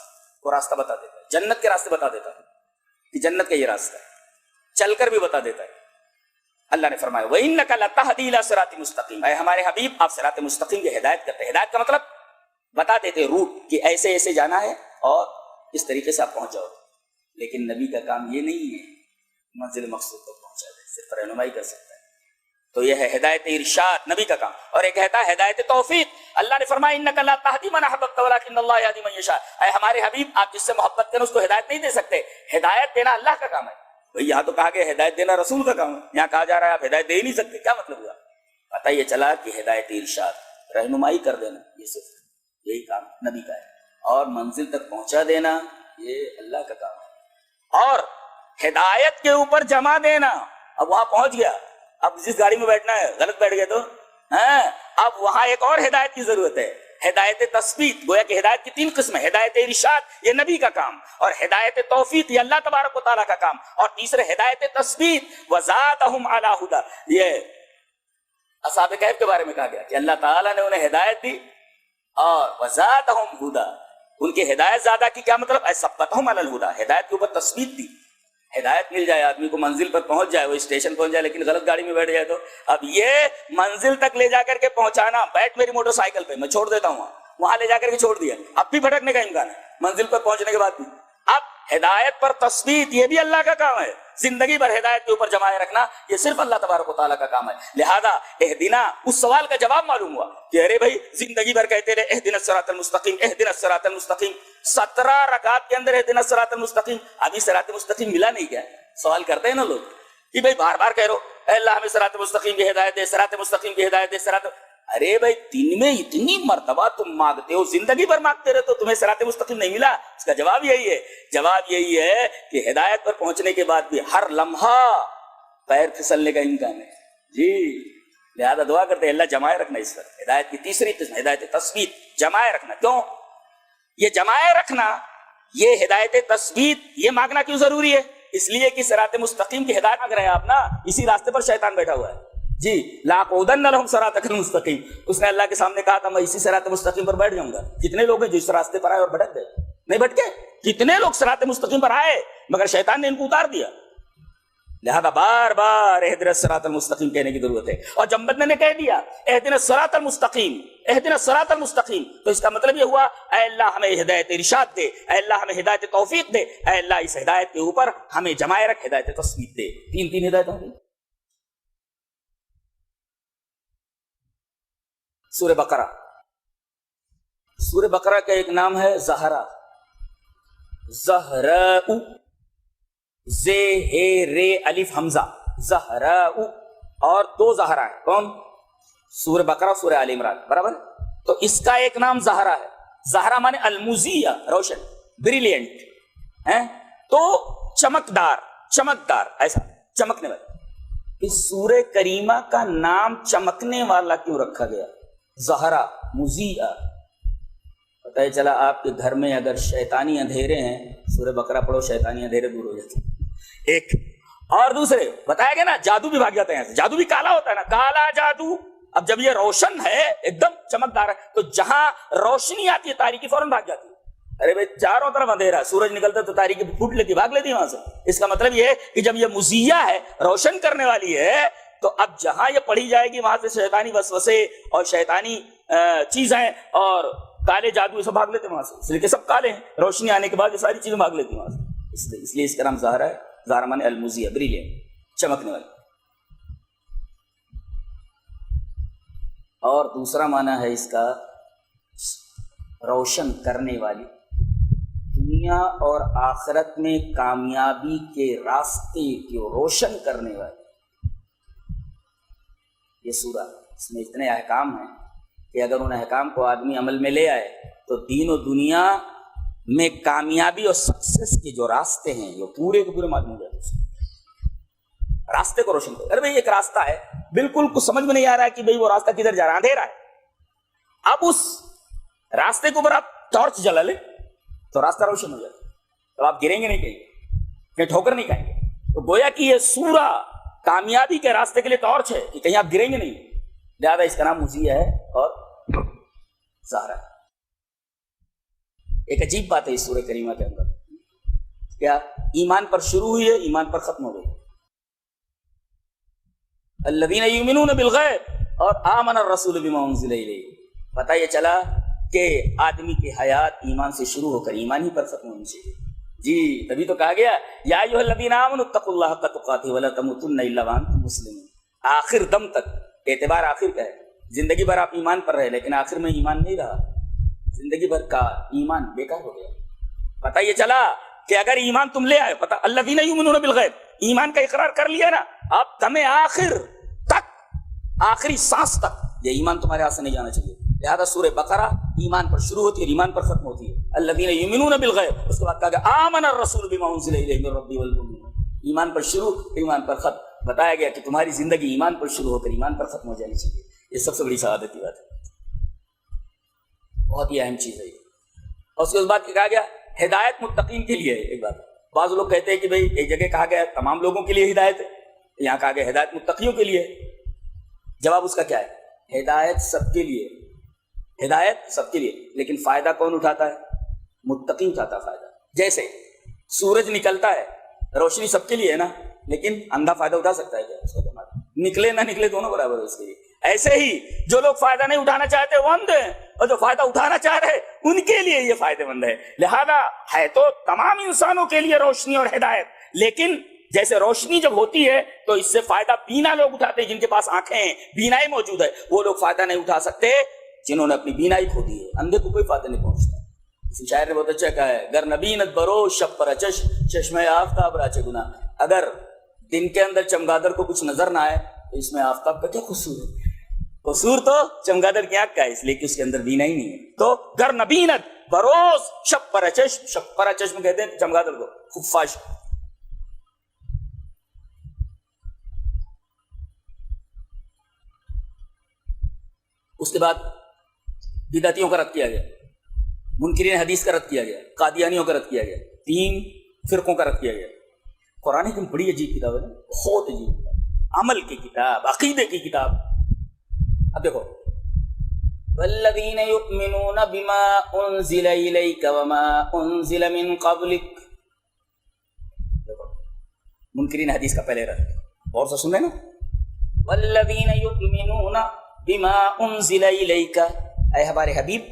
وہ راستہ بتا دیتا ہے, جنت کے راستے بتا دیتا ہے کہ جنت کا یہ راستہ ہے, چل کر بھی بتا دیتا ہے. اللہ نے فرمایا وَإِنَّكَ لَتَهْدِي إِلَىٰ صِرَاطٍ مُسْتَقِيمٍ, اے ہمارے حبیب آپ صراط مستقیم کی ہدایت کرتے ہیں. ہدایت کا مطلب بتا دیتے روٹ کہ ایسے ایسے جانا ہے اور اس طریقے سے آپ پہنچ جاؤ. لیکن نبی کا کام یہ نہیں ہے منزل مقصود تک پہنچا دے, صرف رہنمائی کر سکتا ہے. تو یہ ہے ہدایت ارشاد, نبی کا کام. اور ایک ہے ہدایت توفیق. اللہ نے فرمایا انک لا تہدی من احببت ولکن اللہ یہدی من یشاء, اے ہمارے حبیب آپ جس سے محبت کریں اس کو ہدایت نہیں دے سکتے, ہدایت دینا اللہ کا کام ہے. بھئی یہاں تو کہا کہ ہدایت دینا رسول کا کام ہے, یہاں کہا جا رہا ہے آپ ہدایت دے ہی نہیں سکتے, کیا مطلب ہوا؟ پتہ یہ چلا کہ ہدایت ارشاد, رہنمائی کر دینا, یہ صرف یہی کام نبی کا ہے, اور منزل تک پہنچا دینا یہ اللہ کا کام ہے. اور ہدایت کے اوپر جمع دینا, اب وہاں پہنچ گیا, اب جس گاڑی میں بیٹھنا ہے غلط بیٹھ گئے تو اب وہاں ایک اور ہدایت کی ضرورت ہے, ہدایت تثبیت. گویا کہ ہدایت کی 3 قسمیں, ہدایت ارشاد یہ نبی کا کام, اور ہدایت توفیق یہ اللہ تبارک و تعالیٰ کا کام, اور تیسرے ہدایت تثبیت وزادہم علی ہدی, یہ اصحاب کہف کے بارے میں کہا گیا کہ اللہ تعالیٰ نے انہیں ہدایت دی اور وزادہم ہدی, ان کی ہدایت زیادہ کی. کیا مطلب؟ اے ثبتہم علی الہدی, ہدایت کے اوپر تثبیت دی. ہدایت مل جائے آدمی کو, منزل پر پہنچ جائے, وہ اسٹیشن پہنچ جائے, لیکن غلط گاڑی میں بیٹھ جائے تو اب یہ منزل تک لے جا کر کے پہنچانا, بیٹھ میری موٹر سائیکل پہ, میں چھوڑ دیتا ہوں وہاں لے جا کر کے چھوڑ دیا, اب بھی بھٹکنے کا امکان ہے منزل پر پہنچنے کے بعد بھی. اب ہدایت پر تثبیت یہ بھی اللہ کا کام ہے, زندگی بھر ہدایت کے اوپر جمائے رکھنا یہ صرف اللہ تبارک و تعالیٰ کا کام ہے. لہذا اہدنا, اس سوال کا جواب معلوم ہوا کہ ارے بھائی زندگی بھر کہتے رہے اہدنا الصراط المستقیم, اہدنا الصراط المستقیم, 17 رکعات کے اندر اہدنا الصراط المستقیم, ابھی صراط مستقیم ملا نہیں. کیا سوال کرتے ہیں نا لوگ کہ بھائی بار بار کہہ رہو اے اللہ ہمیں صراط مستقیم کی ہدایت دے, صراط مستقیم کی ہدایت دے, صراط. ارے بھائی دن میں اتنی مرتبہ تم مانگتے ہو, زندگی بھر مانگتے رہتے ہو, تمہیں صراط مستقیم نہیں ملا؟ اس کا جواب یہی ہے, جواب یہی ہے کہ ہدایت پر پہنچنے کے بعد بھی ہر لمحہ پیر پھسلنے کا امکان ہے جی. لہذا دعا کرتے ہیں اللہ جمائے رکھنا اس پر. ہدایت کی تیسری قسم ہدایت تثبیت, جمائے رکھنا. کیوں یہ جمائے رکھنا, یہ ہدایت تثبیت یہ مانگنا کیوں ضروری ہے؟ اس لیے کہ صراط مستقیم کی ہدایت مانگ رہے ہیں آپ نا, اسی راستے پر شیطان بیٹھا ہوا ہے جی. لاقعدن لہم صراطک المستقیم, اس نے اللہ کے سامنے کہا تھا میں اسی صراط مستقیم پر بیٹھ جاؤں گا. کتنے لوگ ہیں جو اس راستے پر آئے اور بھٹک گئے؟ نہیں بھٹکے, کتنے لوگ صراط مستقیم پر آئے مگر شیطان نے ان کو اتار دیا. لہذا بار بار اہدنا الصراط المستقیم کہنے کی ضرورت ہے. اور جب بندے نے کہہ دیا اہدنا الصراط المستقیم, اہدنا الصراط المستقیم, تو اس کا مطلب یہ ہوا اے اللہ ہمیں ہدایت ارشاد دے, اے اللہ ہمیں ہدایت توفیق دے, اے اللہ اس ہدایت کے اوپر ہمیں جمائے رکھ, ہدایت تثبیت دے. 3 ہدایت ہوں گی. سورہ بقرہ, سورہ بقرہ کا ایک نام ہے زہرا, زہراء, زے ہے رے الف حمزہ, زہراء, اور 2 زہرا ہے. کون؟ سورہ بقرہ, سورہ آل عمران, برابر. تو اس کا ایک نام زہرا ہے. زہرا مانے المضیہ، روشن، بریلینٹ ہے، تو چمکدار ایسا چمکنے والا. اس سورہ کریمہ کا نام چمکنے والا کیوں رکھا گیا؟ زہرا، مضیہ. پتہ ہی چلا آپ کے گھر میں اگر شیطانی اندھیرے ہیں، سورہ بقرہ پڑھو، شیطانی اندھیرے دور ہو جاتے ہیں. ایک اور دوسرے بتایا گیا نا، جادو بھی بھاگ جاتے ہیں. جادو بھی کالا ہوتا ہے نا، کالا جادو. اب جب یہ روشن ہے، ایک دم چمکدار ہے، تو جہاں روشنی آتی ہے تاریکی فوراً بھاگ جاتی ہے. ارے بھائی چاروں طرف اندھیرا، سورج نکلتا تو تاریکی پھوٹ لیتی، بھاگ لیتی وہاں سے. اس کا مطلب یہ ہے کہ جب یہ مضیہ ہے، روشن کرنے والی ہے، تو اب جہاں یہ پڑھی جائے گی وہاں سے شیطانی وسوسے اور شیطانی چیزیں اور کالے جادو سب بھاگ لیتے ہیں وہاں سے. اس لیے کہ سب کالے ہیں، روشنی آنے کے بعد یہ ساری چیزیں بھاگ لیتی ہیں وہاں سے. اس لیے اس کا نام زہرا ہے. زہرا مانے المضیہ، بریلینٹ، چمکنے والی. اور دوسرا معنی ہے اس کا روشن کرنے والی. دنیا اور آخرت میں کامیابی کے راستے کو روشن کرنے والی یہ سورہ. اس میں اتنے احکام ہیں کہ اگر ان احکام کو آدمی عمل میں لے آئے تو دین و دنیا میں کامیابی اور سکسیس کے جو راستے ہیں وہ پورے کے پورے معلوم ہو جاتے ہیں. راستے کو روشن کرو. ارے بھائی ایک راستہ ہے، بالکل کچھ سمجھ میں نہیں آ رہا ہے کہ بھائی وہ راستہ کدھر جا رہا ہے، اندھیرا ہے. اب اس راستے کے اوپر آپ ٹارچ جلا لیں تو راستہ روشن ہو جاتا ہے. تو آپ گریں گے نہیں، کہیں ٹھوکر نہیں کھائیں گے. تو گویا کہ یہ سورہ کامیابی کے راستے کے لیے ٹارچ ہے کہ کہیں آپ گریں گے نہیں. لہٰذا اس کا نام مضیہ ہے اور زہرا ہے. ایک عجیب بات ہے اس سورہ کریمہ کے اندر، کیا ایمان پر شروع ہوئی ہے، ایمان پر ختم ہو گئی. الذین یؤمنون بالغیب اور آمن الرسول بما انزل الیہ. پتہ یہ چلا کہ آدمی کی حیات ایمان سے شروع ہو کر ایمان ہی پر ختم ہونی چاہیے. جی تبھی تو کہا گیا یا ایھا الذین آمنوا اتقوا اللہ حق تقاتہ ولا تموتن الا وانتم مسلمون. آخر دم تک، اعتبار آخر کا ہے. زندگی بھر آپ ایمان پر رہے لیکن آخر میں ایمان نہیں رہا، زندگی بھر کا ایمان بیکار ہو گیا. پتہ یہ چلا کہ اگر ایمان تم لے آئے، پتہ الذین یؤمنون بالغیب، ایمان کا اقرار کر لیا نا، اب تمہیں آخر تک، آخری سانس تک یہ ایمان تمہارے ہاتھ سے نہیں جانا چاہیے. لہذا سورہ بقرہ ایمان پر شروع ہوتی ہے اور ایمان پر ختم ہوتی ہے. الذین یؤمنون بالغیب، اس کے بعد کہا گیا آمن الرسول بما انزل الیہ من ربہ والمؤمنون. ایمان پر شروع، ایمان پر ختم. بتایا گیا کہ تمہاری زندگی ایمان پر شروع ہو کر ایمان پر ختم ہو جانی چاہیے. یہ سب سے بڑی سعادت کی بات ہے، بہت ہی اہم چیز ہے یہ. اور اس کے بعد کہا گیا ہدایت متقین کے لیے. ایک بات، بعض لوگ کہتے ہیں کہ بھئی ایک جگہ کہا گیا تمام لوگوں کے لیے ہدایت ہے، یہاں کہا گیا ہدایت متقیوں کے لیے. جواب اس کا کیا ہے؟ ہدایت سب کے لیے، ہدایت سب کے لیے، لیکن فائدہ کون اٹھاتا ہے؟ متقی اٹھاتا ہے فائدہ. جیسے سورج نکلتا ہے، روشنی سب کے لیے ہے نا، لیکن اندھا فائدہ اٹھا سکتا ہے کیا؟ اس کو نکلے نہ نکلے دونوں برابر ہے اس کے لیے. ایسے ہی جو لوگ فائدہ نہیں اٹھانا چاہتے وہ اندھے ہیں، اور جو فائدہ اٹھانا چاہ رہے ان کے لیے یہ فائدہ مند ہے. لہذا ہے تو تمام انسانوں کے لیے روشنی اور ہدایت، لیکن جیسے روشنی جب ہوتی ہے تو اس سے فائدہ بینا لوگ اٹھاتے ہیں، جن کے پاس آنکھیں ہیں، بینائی موجود ہے، وہ لوگ فائدہ نہیں اٹھا سکتے جنہوں نے اپنی بینائی کھو دی ہے. اندھے کو کوئی فائدہ نہیں پہنچتا. اسی شاعر نے بہت اچھا کہا ہے، گر نبینت بروز شب پر اچش چشمہ آفتاب راچ گناہ. اگر دن کے اندر چمگادڑ کو کچھ نظر نہ آئے تو اس میں آفتاب کا کیا قصور ہے؟ قصور تو چمگادڑ کی آنکھ کا ہے، اس لیے کہ اس کے اندر بینائی نہیں ہے. تو گر نبینت بروز شب پر اچش، شب پر اچش میں کہتے ہیں چمگادڑ کو، خفاش. اس کے بعد بدعتیوں کا رد کیا گیا، منکرین حدیث کا رد کیا گیا، قادیانیوں کا رد کیا گیا، 3 فرقوں کا رد کیا گیا. قرآن حکیم بڑی عجیب کتاب ہے نا، بہت عجیب کتاب، عمل کی کتاب، عقیدے کی کتاب. اب دیکھو والذین یؤمنون بما انزل الیک وما انزل من قبلک. دیکھو منکرین حدیث کا پہلے رد، اور سے سن رہے نا، والذین یؤمنون بما انزل الیک، اے ہمارے حبیب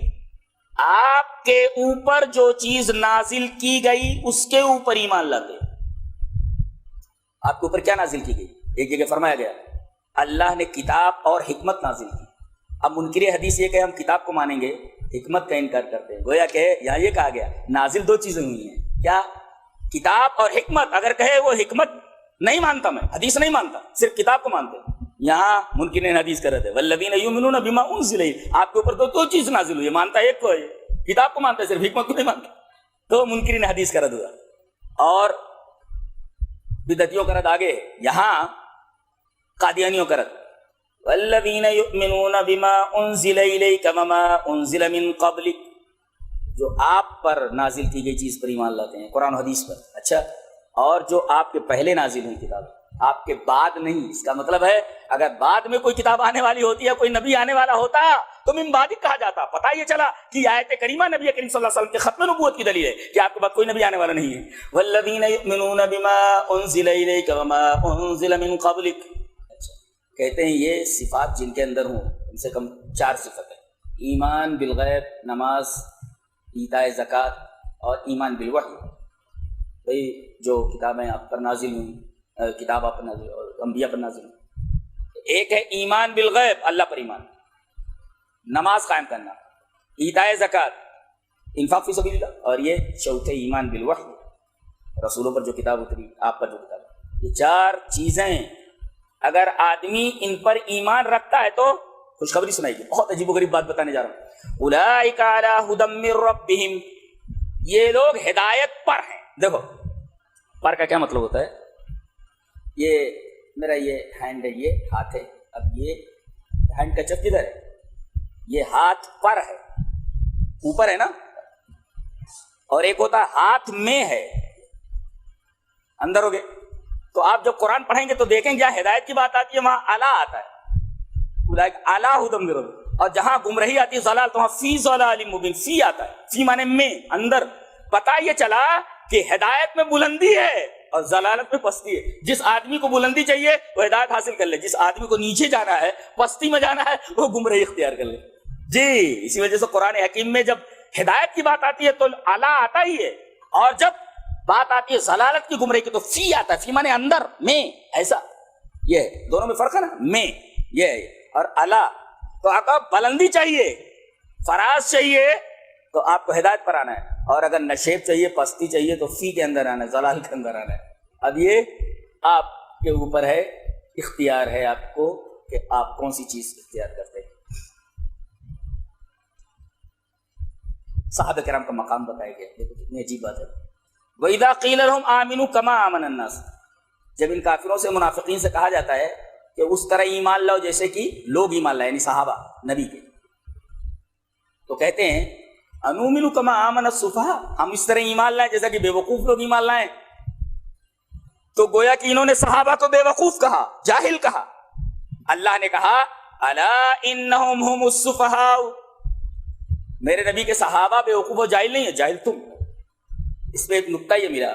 آپ کے اوپر جو چیز نازل کی گئی اس کے اوپر ایمان لاتے. آپ کے اوپر کیا نازل کی گئی؟ ایک جگہ فرمایا گیا اللہ نے کتاب اور حکمت نازل کی. اب منکر حدیث یہ کہ ہم کتاب کو مانیں گے، حکمت کا انکار کرتے ہیں. گویا کہ یہاں یہ کہا گیا نازل 2 چیزیں ہوئی ہیں، کیا؟ کتاب اور حکمت. اگر کہے وہ حکمت نہیں مانتا، میں حدیث نہیں مانتا، صرف کتاب کو مانتے ہیں، یہاں منکرین حدیث کر رہے تھے والذین یؤمنون بما انزل الیک، آپ کے اوپر تو دو چیز نازل ہوئی، مانتا ہے ایک کو ہے، کتاب کو مانتا ہے صرف حکمت کو نہیں مانتا، تو منکرین حدیث کا رد ہوا۔ اور بدعتیوں کا رد آگے، یہاں قادیانیوں کا رد والذین یؤمنون بما انزل الیک وما انزل من قبلک، جو آپ پر نازل کی گئی چیز پر ایمان لاتے ہیں، قرآن و حدیث پر، اچھا، اور جو آپ کے پہلے نازل ہوئی کتاب، آپ کے بعد نہیں۔ اس کا مطلب ہے اگر بعد میں کوئی کتاب آنے والی ہوتی ہے، کوئی نبی آنے والا ہوتا تو من بعد کہا جاتا۔ پتہ یہ چلا کہ آیت کریمہ نبی کریم صلی اللہ علیہ وسلم کے ختم نبوت کی دلیل ہے کہ آپ کے بعد کوئی نبی آنے والا نہیں ہے۔ والذین یؤمنون بما انزل الیک وما انزل من قبلک، کہتے ہیں یہ صفات جن کے اندر ہوں، کم سے کم 4 صفت ہے، ایمان بالغیب، نماز، ایتاء زکوٰۃ اور ایمان بالوحی، بھئی جو کتابیں آپ پر نازل ہوئیں، کتاب آپ پر نازل اور انبیاء پر نازل ہوئی۔ ایک ہے ایمان بالغیب، اللہ پر ایمان، نماز قائم کرنا، ایتاء زکوٰۃ، انفاق فی سبیل اللہ، اور یہ چوتھے ایمان بالوحی، رسولوں پر جو کتاب اتری، آپ پر جو کتاب۔ یہ 4 چیزیں اگر آدمی ان پر ایمان رکھتا ہے تو خوشخبری سنائی گی۔ بہت عجیب و غریب بات بتانے جا رہا ہوں۔ اولئک علی ھدی من ربہم، یہ لوگ ہدایت پر ہیں۔ دیکھو پر کا کیا مطلب ہوتا ہے؟ یہ میرا یہ ہینڈ ہے، یہ ہاتھ ہے، اب یہ ہینڈ کا چپ کدھر ہے؟ یہ ہاتھ پر ہے، اوپر ہے نا، اور ایک ہوتا ہے ہاتھ میں ہے، اندر ہو گئے۔ تو آپ جب قرآن پڑھیں گے تو دیکھیں گے جہاں ہدایت کی بات آتی ہے وہاں اعلیٰ آتا ہے، اولئک علی ھدی من ربہم، اور جہاں گمراہی آتی ہے ضلال تو وہاں فی ضلال مبین، فی آتا ہے، فی مانے میں، اندر۔ پتہ یہ چلا کہ ہدایت میں بلندی ہے اور ضلالت میں پستی ہے۔ جس آدمی کو بلندی چاہیے وہ ہدایت حاصل کر لے، جس آدمی کو نیچے جانا ہے، پستی میں جانا ہے، وہ گمراہی اختیار کر لے۔ جی اسی وجہ سے قرآن حکیم میں جب ہدایت کی بات آتی ہے تو اعلیٰ آتا ہی ہے، اور جب بات آتی ہے ضلالت کی، گمراہی کی، تو فی آتا ہے، فی مانے اندر میں، ایسا۔ یہ دونوں میں فرق ہے نا، میں یہ ہے اور اعلیٰ۔ تو آپ کو بلندی چاہیے، فراز چاہیے تو آپ کو ہدایت پر آنا ہے، اور اگر نشیب چاہیے، پستی چاہیے تو فی کے اندر آنا ہے، ضلال کے اندر آنا ہے۔ اب یہ آپ کے اوپر ہے، اختیار ہے آپ کو کہ آپ کون سی چیز اختیار کرتے ہیں۔ صحابہ کرام کا مقام بتایا گیا، دیکھو کتنی عجیب بات ہے۔ وَإِذَا قِيلَ لَهُمْ آمِنُوا كَمَا آمَنَ النَّاسُ، جب ان کافروں سے، منافقین سے کہا جاتا ہے کہ اس طرح ایمان لاؤ جیسے کہ لوگ ایمان لائے، یعنی صحابہ نبی کے، تو کہتے ہیں انؤمن کما آمن السفہاء، ہم اس طرح ایمان لائیں جیسا کہ بے وقوف لوگ ایمان لائیں۔ تو گویا کہ انہوں نے صحابہ کو بے وقوف کہا، جاہل کہا۔ اللہ نے کہا الا انہم هم السفہاء، میرے نبی کے صحابہ بے وقوف و جاہل نہیں ہے، جاہل تم۔ اس میں ایک نکتہ یہ میرا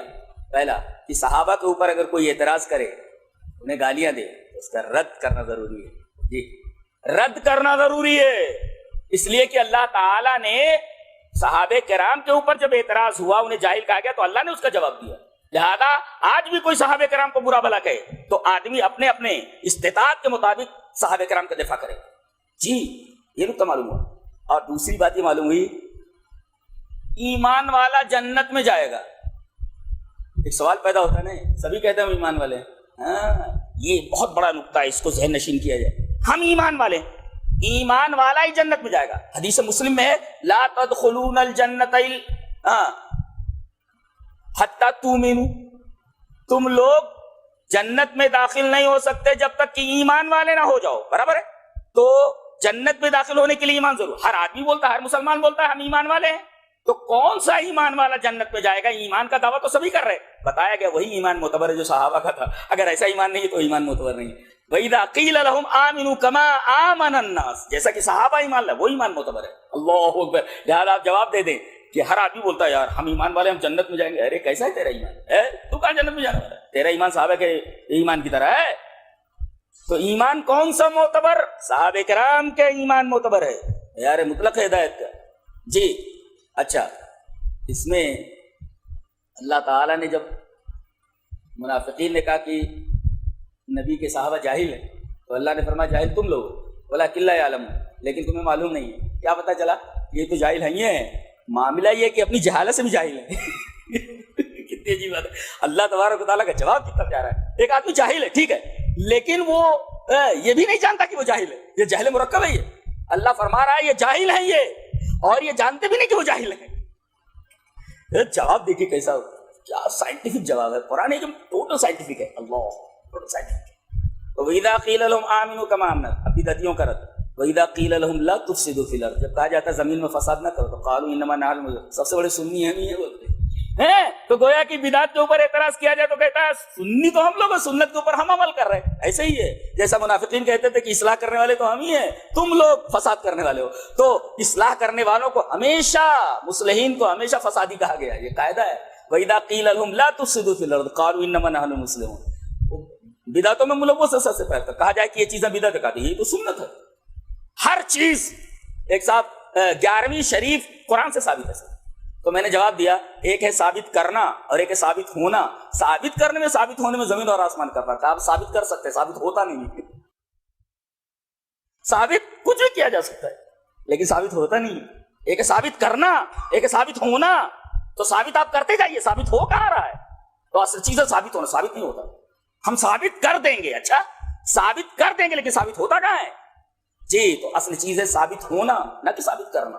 پہلا کہ صحابہ کے اوپر اگر کوئی اعتراض کرے، انہیں گالیاں دے، اس کا رد کرنا ضروری ہے۔ جی رد کرنا ضروری ہے، اس لیے کہ اللہ تعالیٰ نے صحابہ کرام کے اوپر جب اعتراض ہوا، انہیں جاہل کہا گیا تو اللہ نے اس کا جواب دیا۔ لہذا آج بھی کوئی صحابہ کرام کو برا بھلا کہے تو آدمی اپنے اپنے استطاعت کے مطابق صحابہ کرام کا دفاع کرے۔ جی یہ نکتہ معلوم ہوا۔ اور دوسری بات یہ معلوم ہوئی، ایمان والا جنت میں جائے گا۔ ایک سوال پیدا ہوتا ہے نا، سبھی کہتے ہیں ہم ایمان والے ہیں، ہاں یہ بہت بڑا نکتہ ہے، اس کو ذہن نشین کیا جائے۔ ہم ایمان والے ہیں، ایمان والا ہی جنت میں جائے گا۔ حدیث مسلم میں ہے لا تدخلون الجنت حتی تؤمنوا، تم لوگ جنت میں داخل نہیں ہو سکتے جب تک کہ ایمان والے نہ ہو جاؤ، برابر ہے؟ تو جنت میں داخل ہونے کے لیے ایمان ضرور، ہر آدمی بولتا ہے، ہر مسلمان بولتا ہے ہم ایمان والے ہیں، تو کون سا ایمان والا جنت میں جائے گا؟ ایمان کا دعویٰ تو سبھی کر رہے، بتایا گیا وہی ایمان معتبر ہے جو صحابہ کا تھا، اگر ایسا ایمان نہیں ہے تو ایمان معتبر نہیں ہے۔ وَإِذَا قِيلَ لَهُمْ آمِنُوا كَمَا آمَنَ النَّاسُ، جیسا کہ صحابہ ایمان لائے وہ ایمان معتبر ہے۔ اللہ اکبر۔ لہٰذا آپ جواب دے دیں کہ ہر آدمی بولتا ہے یار ہم ایمان والے، ہم جنت میں جائیں گے۔ ارے کیسا ہے تیرا ایمان؟ تو کہاں جنت میں جانا والا ہے؟ تیرا ایمان صحابہ کے ایمان کی طرح ہے۔ تو ایمان کون سا معتبر؟ صحابہ کرام کے ایمان معتبر ہے، یار مطلق ہدایت کا۔ جی اچھا، اس میں اللہ تعالیٰ نے جب منافقین نے کہا کہ نبی کے صحابہ جاہل ہیں تو اللہ نے فرمایا جاہل تم لوگ، وَلَٰكِن لَا يَعْلَمُونَ، لیکن تمہیں معلوم نہیں ہے۔ کیا پتہ چلا؟ یہ تو جاہل ہیں، معاملہ یہ کہ اپنی جہالت سے بھی جاہل ہے۔ کتنی عجیب بات ہے، اللہ تبارک و تعالیٰ کا جواب کتنا پیارا ہے۔ ایک آدمی جاہل ہے ٹھیک ہے، لیکن وہ یہ بھی نہیں جانتا کہ وہ جاہل ہے، یہ جہل مرکب ہے، یہ اللہ فرما رہا ہے یہ جاہل ہیں یہ، اور یہ جانتے بھی نہیں کہ وہ جاہل ہیں۔ جواب دیکھیے کیسا، کیا سائنٹیفک جواب ہے، قرآن ایک ٹوٹل سائنٹیفک ہے، اللہ ٹوٹل سائنٹیفک ہے۔ تو وَإِذَا قِيلَ لَهُمْ آمِنُوا كَمَا آمَنَ، ابھی دتیوں کا رد، وَإِذَا قِيلَ لَهُمْ لَا تُفْسِدُوا فِي الْأَرْضِ، جب کہا جاتا ہے زمین میں فساد نہ کرو تو قالوا انما نحن مسلمون، سب سے بڑے سنی ہم ہی ہیں بولتے ہیں۔ تو گویا کہ بدعت کے اوپر اعتراض کیا جائے تو کہتا ہے سنی تو ہم لوگ ہیں، سنت کے اوپر ہم عمل کر رہے ہیں۔ ایسے ہی ہے جیسا منافقین کہتے تھے کہ اصلاح کرنے والے تو ہم ہی ہیں، تم لوگ فساد کرنے والے ہو، تو اصلاح کرنے والوں کو ہمیشہ، مصلحین کو ہمیشہ فسادی کہا گیا، یہ قاعدہ ہے۔ وَإِذَا قِيلَ لَهُمْ لَا تُفْسِدُوا فِي الْأَرْضِ قَالُوا إِنَّمَا نَحْنُ مُسْلِمُونَ، بدعتوں میں ملوث سے پہلے کہا جائے کہ یہ چیزیں بدعت کہتی ہے، یہ تو سنت ہے۔ ہر چیز ایک ساتھ 11ویں شریف قرآن سے ثابت ہے۔ تو میں نے جواب دیا ایک ہے ثابت کرنا اور ایک ہے ثابت ہونا۔ ثابت کرنے میں، ثابت ہونے میں زمین اور آسمان کا فرق ہے۔ آپ ثابت کر سکتے ہیں، ثابت ہوتا نہیں۔ ثابت کچھ بھی کیا جا سکتا ہے لیکن ثابت ہوتا نہیں۔ ایک ہے ثابت کرنا، ایک ہے ثابت ہونا۔ تو ثابت آپ کرتے جائیے، ثابت ہو کہاں رہا ہے؟ تو اصل چیز ہے ثابت ہونا، ثابت نہیں ہوتا۔ ہم ثابت کر دیں گے، اچھا ثابت کر دیں گے لیکن ثابت ہوتا کہاں ہے؟ جی، تو اصل چیز ہے ثابت ہونا، نہ کہ ثابت کرنا۔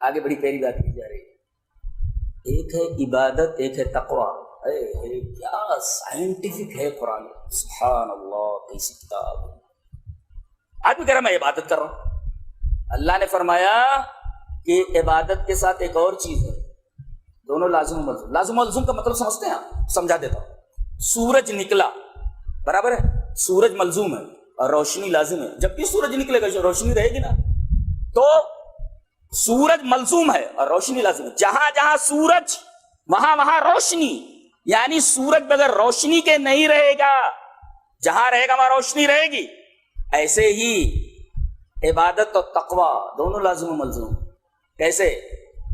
آگے بڑی پیاری بات کی جا رہی ہے، ایک ہے عبادت، ایک ہے تقوی۔ کیا سائنٹیفک ہے قرآن، سبحان اللہ، کیسی کتاب۔ آدمی کہہ رہا میں عبادت کر رہا ہوں، اللہ نے فرمایا کہ عبادت کے ساتھ ایک اور چیز ہے، دونوں لازم و ملزوم۔ لازم و ملزوم کا مطلب سمجھتے ہیں آپ؟ سمجھا دیتا ہوں۔ سورج نکلا، برابر ہے، سورج ملزوم ہے اور روشنی لازم ہے۔ جب بھی سورج نکلے گا روشنی رہے گی نا، تو سورج ملزوم ہے اور روشنی لازم ہے۔ جہاں جہاں سورج وہاں وہاں روشنی، یعنی سورج بغیر روشنی کے نہیں رہے گا، جہاں رہے گا وہاں روشنی رہے گی۔ ایسے ہی عبادت اور تقوی دونوں لازم و ملزوم۔ کیسے؟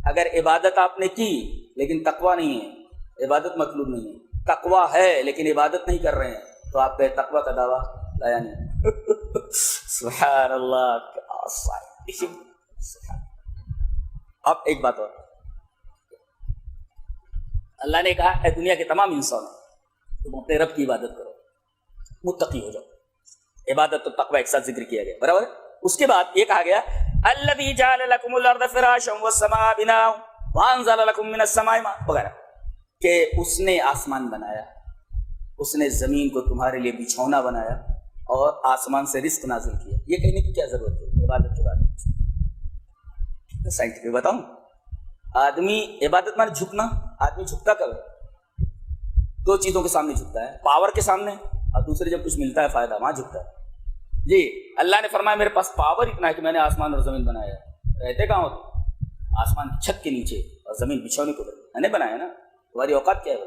اگر عبادت آپ نے کی لیکن تقوی نہیں ہے، عبادت مطلوب نہیں ہے، تقوی ہے لیکن عبادت نہیں کر رہے ہیں، تو آپ کے تقوی کا دعویٰ لایا نہیں۔ سبحان اللہ، اب ایک بات اور، اللہ نے کہا اے دنیا کے تمام انسان، تم اپنے رب کی عبادت کرو، متقی ہو جاؤ۔ عبادت تو تقوی ایک ساتھ ذکر کیا گیا، برابر۔ اس کے بعد یہ کہا گیا الذی جعل لکم الارض فراشا والسماء بناء وانزل لکم من السماء ماء وغیرہ، کہ اس نے آسمان بنایا، اس نے زمین کو تمہارے لیے بچھونا بنایا اور آسمان سے رزق نازل کیا۔ یہ کہنے کی کیا ضرورت ہے عبادت کے بعد؟ سائنٹیفک بتاؤں، آدمی عبادت مانے جھکنا، آدمی جھکتا کب ہے؟ دو چیزوں کے سامنے جھکتا ہے، پاور کے سامنے اور دوسرے جب کچھ ملتا ہے فائدہ، وہاں جھکتا ہے۔ جی، اللہ نے فرمایا میرے پاس پاور اتنا ہے کہ میں نے آسمان اور زمین بنایا ہے۔ رہتے کہاں ہو؟ آسمان کی چھت کے نیچے اور زمین بچھونے کو میں نے بنایا نا۔ تمہاری اوقات کیا ہے؟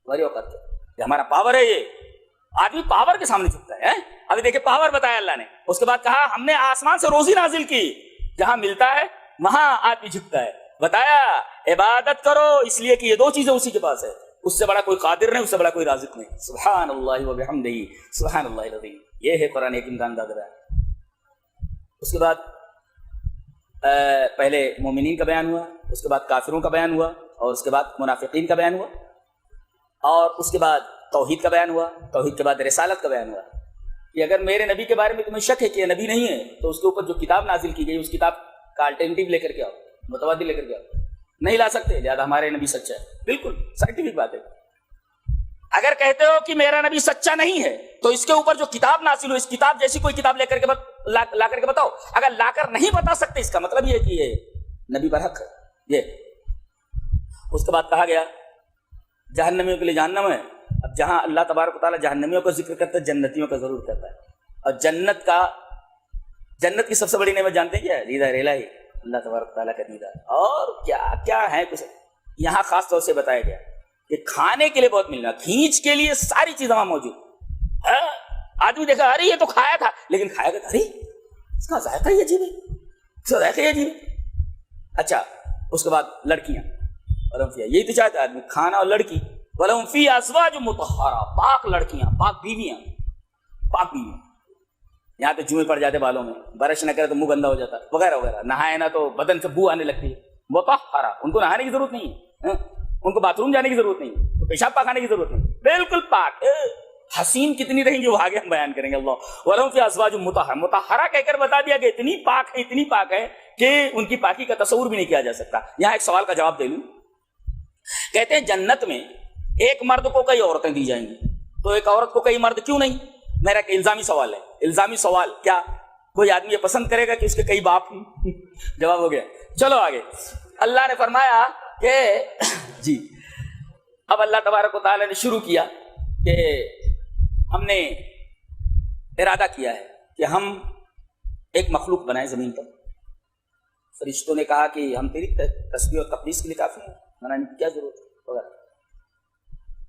تمہاری اوقات کیا ہے؟ یہ ہمارا پاور ہے۔ یہ آدمی پاور کے سامنے جھکتا ہے۔ ابھی دیکھیں پاور بتایا اللہ نے، اس کے بعد کہا ہم نے آسمان سے روزی نازل کی، جہاں ملتا ہے وہاں آدمی جھکتا ہے۔ بتایا عبادت کرو، اس لیے کہ یہ دو چیزیں اسی کے پاس ہے، اس سے بڑا کوئی قادر نہیں، اس سے بڑا کوئی رازق نہیں۔ سبحان اللہ و بحمدہ، سبحان اللہ العظیم۔ یہ ہے قرآن ایک امتحان داد رہا ہے۔ اس کے بعد پہلے مومنین کا بیان ہوا، اس کے بعد کافروں کا بیان ہوا، اور اس کے بعد منافقین کا بیان ہوا، اور اس کے بعد توحید کا بیان ہوا، توحید کے بعد رسالت کا بیان ہوا کہ اگر میرے نبی کے بارے میں تمہیں شک ہے کہ یہ نبی نہیں ہے تو اس کے اوپر جو کتاب نازل کی گئی اس کتاب کا الٹرنیٹیو لے کر کے آؤ، متبادل لے کر کے آؤ۔ نہیں لا سکتے، لہذا ہمارے نبی سچا ہے۔ بالکل سائنٹیفک بات ہے۔ اگر کہتے ہو کہ میرا نبی سچا نہیں ہے تو اس کے اوپر جو کتاب نازل ہو، اس کتاب جیسی کوئی کتاب لے کر کے لا کر کے بتاؤ۔ اگر لا کر نہیں بتا سکتے اس کا مطلب یہ ہے کہ یہ نبی برحق ہے۔ یہ اس کے بعد کہا گیا جہنمیوں کے لیے جہنم ہے۔ اب جہاں اللہ تبارک و تعالیٰ جہنمیوں کا ذکر کرتا ہے، جنتیوں کا ضرور کرتا ہے۔ اور جنت کی سب سے بڑی نعمت جانتے ہیں کیا ہے؟ دیدار الہی، اللہ تبارک و تعالیٰ کا دیدار۔ اور کیا کیا ہے کچھ یہاں خاص طور سے بتایا گیا کہ کھانے کے لیے بہت ملنا، کھینچ کے لیے ساری چیزیں وہاں موجود۔ آدمی دیکھا ارے یہ تو کھایا تھا، لیکن کھایا گیا ارے اس کا ذائقہ ہی عجیب ہے، اس کا ذائقہ ہی عجیب ہے۔ اچھا، اس کے بعد لڑکیاں، یہی تو چاہتا ہے آدمی، کھانا اور لڑکی۔ وَلَهُمْ فِيهَا أَزْوَاجٌ مُطَهَّرَةٌ، پاک لڑکیاں، پاک بیویاں، پاک بیویاں۔ یہاں تو جوئیں پڑ جاتے بالوں میں، برش نہ کرے تو منہ گندا ہو جاتا، وغیرہ وغیرہ، نہائے نہ تو بدن سے بو آنے لگتی ہے۔ مطہرہ، ان کو نہانے کی ضرورت نہیں ہے، ان کو باتھ روم جانے کی ضرورت نہیں, تو پیشاب پاخانے کی ضرورت نہیں, بالکل پاک. حسین کتنی رہیں گی وہ آگے ہم بیان کریں گے. اللہ وَلَهُمْ فِيهَا أَزْوَاجٌ مُطَهَّرَةٌ, مطہرہ کہہ کر بتا دیا کہ اتنی پاک ہے کہ ان کی پاکی کا تصور بھی نہیں کیا جا سکتا. یہاں ایک سوال کا جواب دے لوں. کہتے ہیں جنت میں ایک مرد کو کئی عورتیں دی جائیں گی, تو ایک عورت کو کئی مرد کیوں نہیں؟ میرا ایک الزامی سوال ہے. الزامی سوال کیا کوئی آدمی یہ پسند کرے گا کہ اس کے کئی باپ ہیں؟ جواب ہو گیا. چلو آگے. اللہ نے فرمایا کہ جی اب اللہ تبارک و تعالی نے شروع کیا کہ ہم نے ارادہ کیا ہے کہ ہم ایک مخلوق بنائیں زمین پر. فرشتوں نے کہا کہ ہم تیری تسبیح اور تقدیس کے لیے کافی ہیں, بنانے کی کیا ضرورت ہے وغیرہ.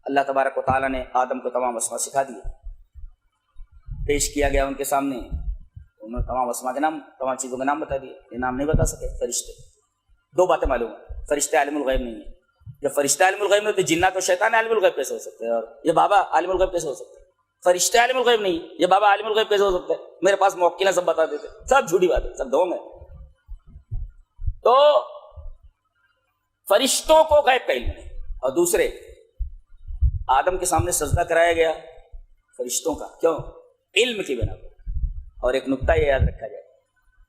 اللہ تبارک و تعالیٰ نے آدم کو تمام اسماء سکھا دیے, پیش کیا گیا ان کے سامنے, انہوں نے تمام اسماء کے نام, تمام چیزوں کے نام بتا دیے. یہ نام نہیں بتا سکے فرشتے. دو باتیں معلوم ہیں, فرشتے عالم الغیب نہیں ہیں. جب فرشتے عالم الغیب نہیں تو جنات و شیطان عالم الغیب کیسے ہو سکتے ہیں؟ اور یہ بابا عالم الغیب کیسے ہو سکتے ہیں؟ فرشتے عالم الغیب نہیں, یہ بابا عالم الغیب کیسے ہو سکتا ہے؟ میرے پاس موکلیں سب بتا دیتے. سب جھوٹی بات ہے, سب ڈھونگ ہے. تو فرشتوں کو غیب کا علم ہے. اور دوسرے آدم کے سامنے سجدہ کرایا گیا فرشتوں کا, کیوں؟ علم کی بنا پر. اور ایک نقطہ یہ یاد رکھا جائے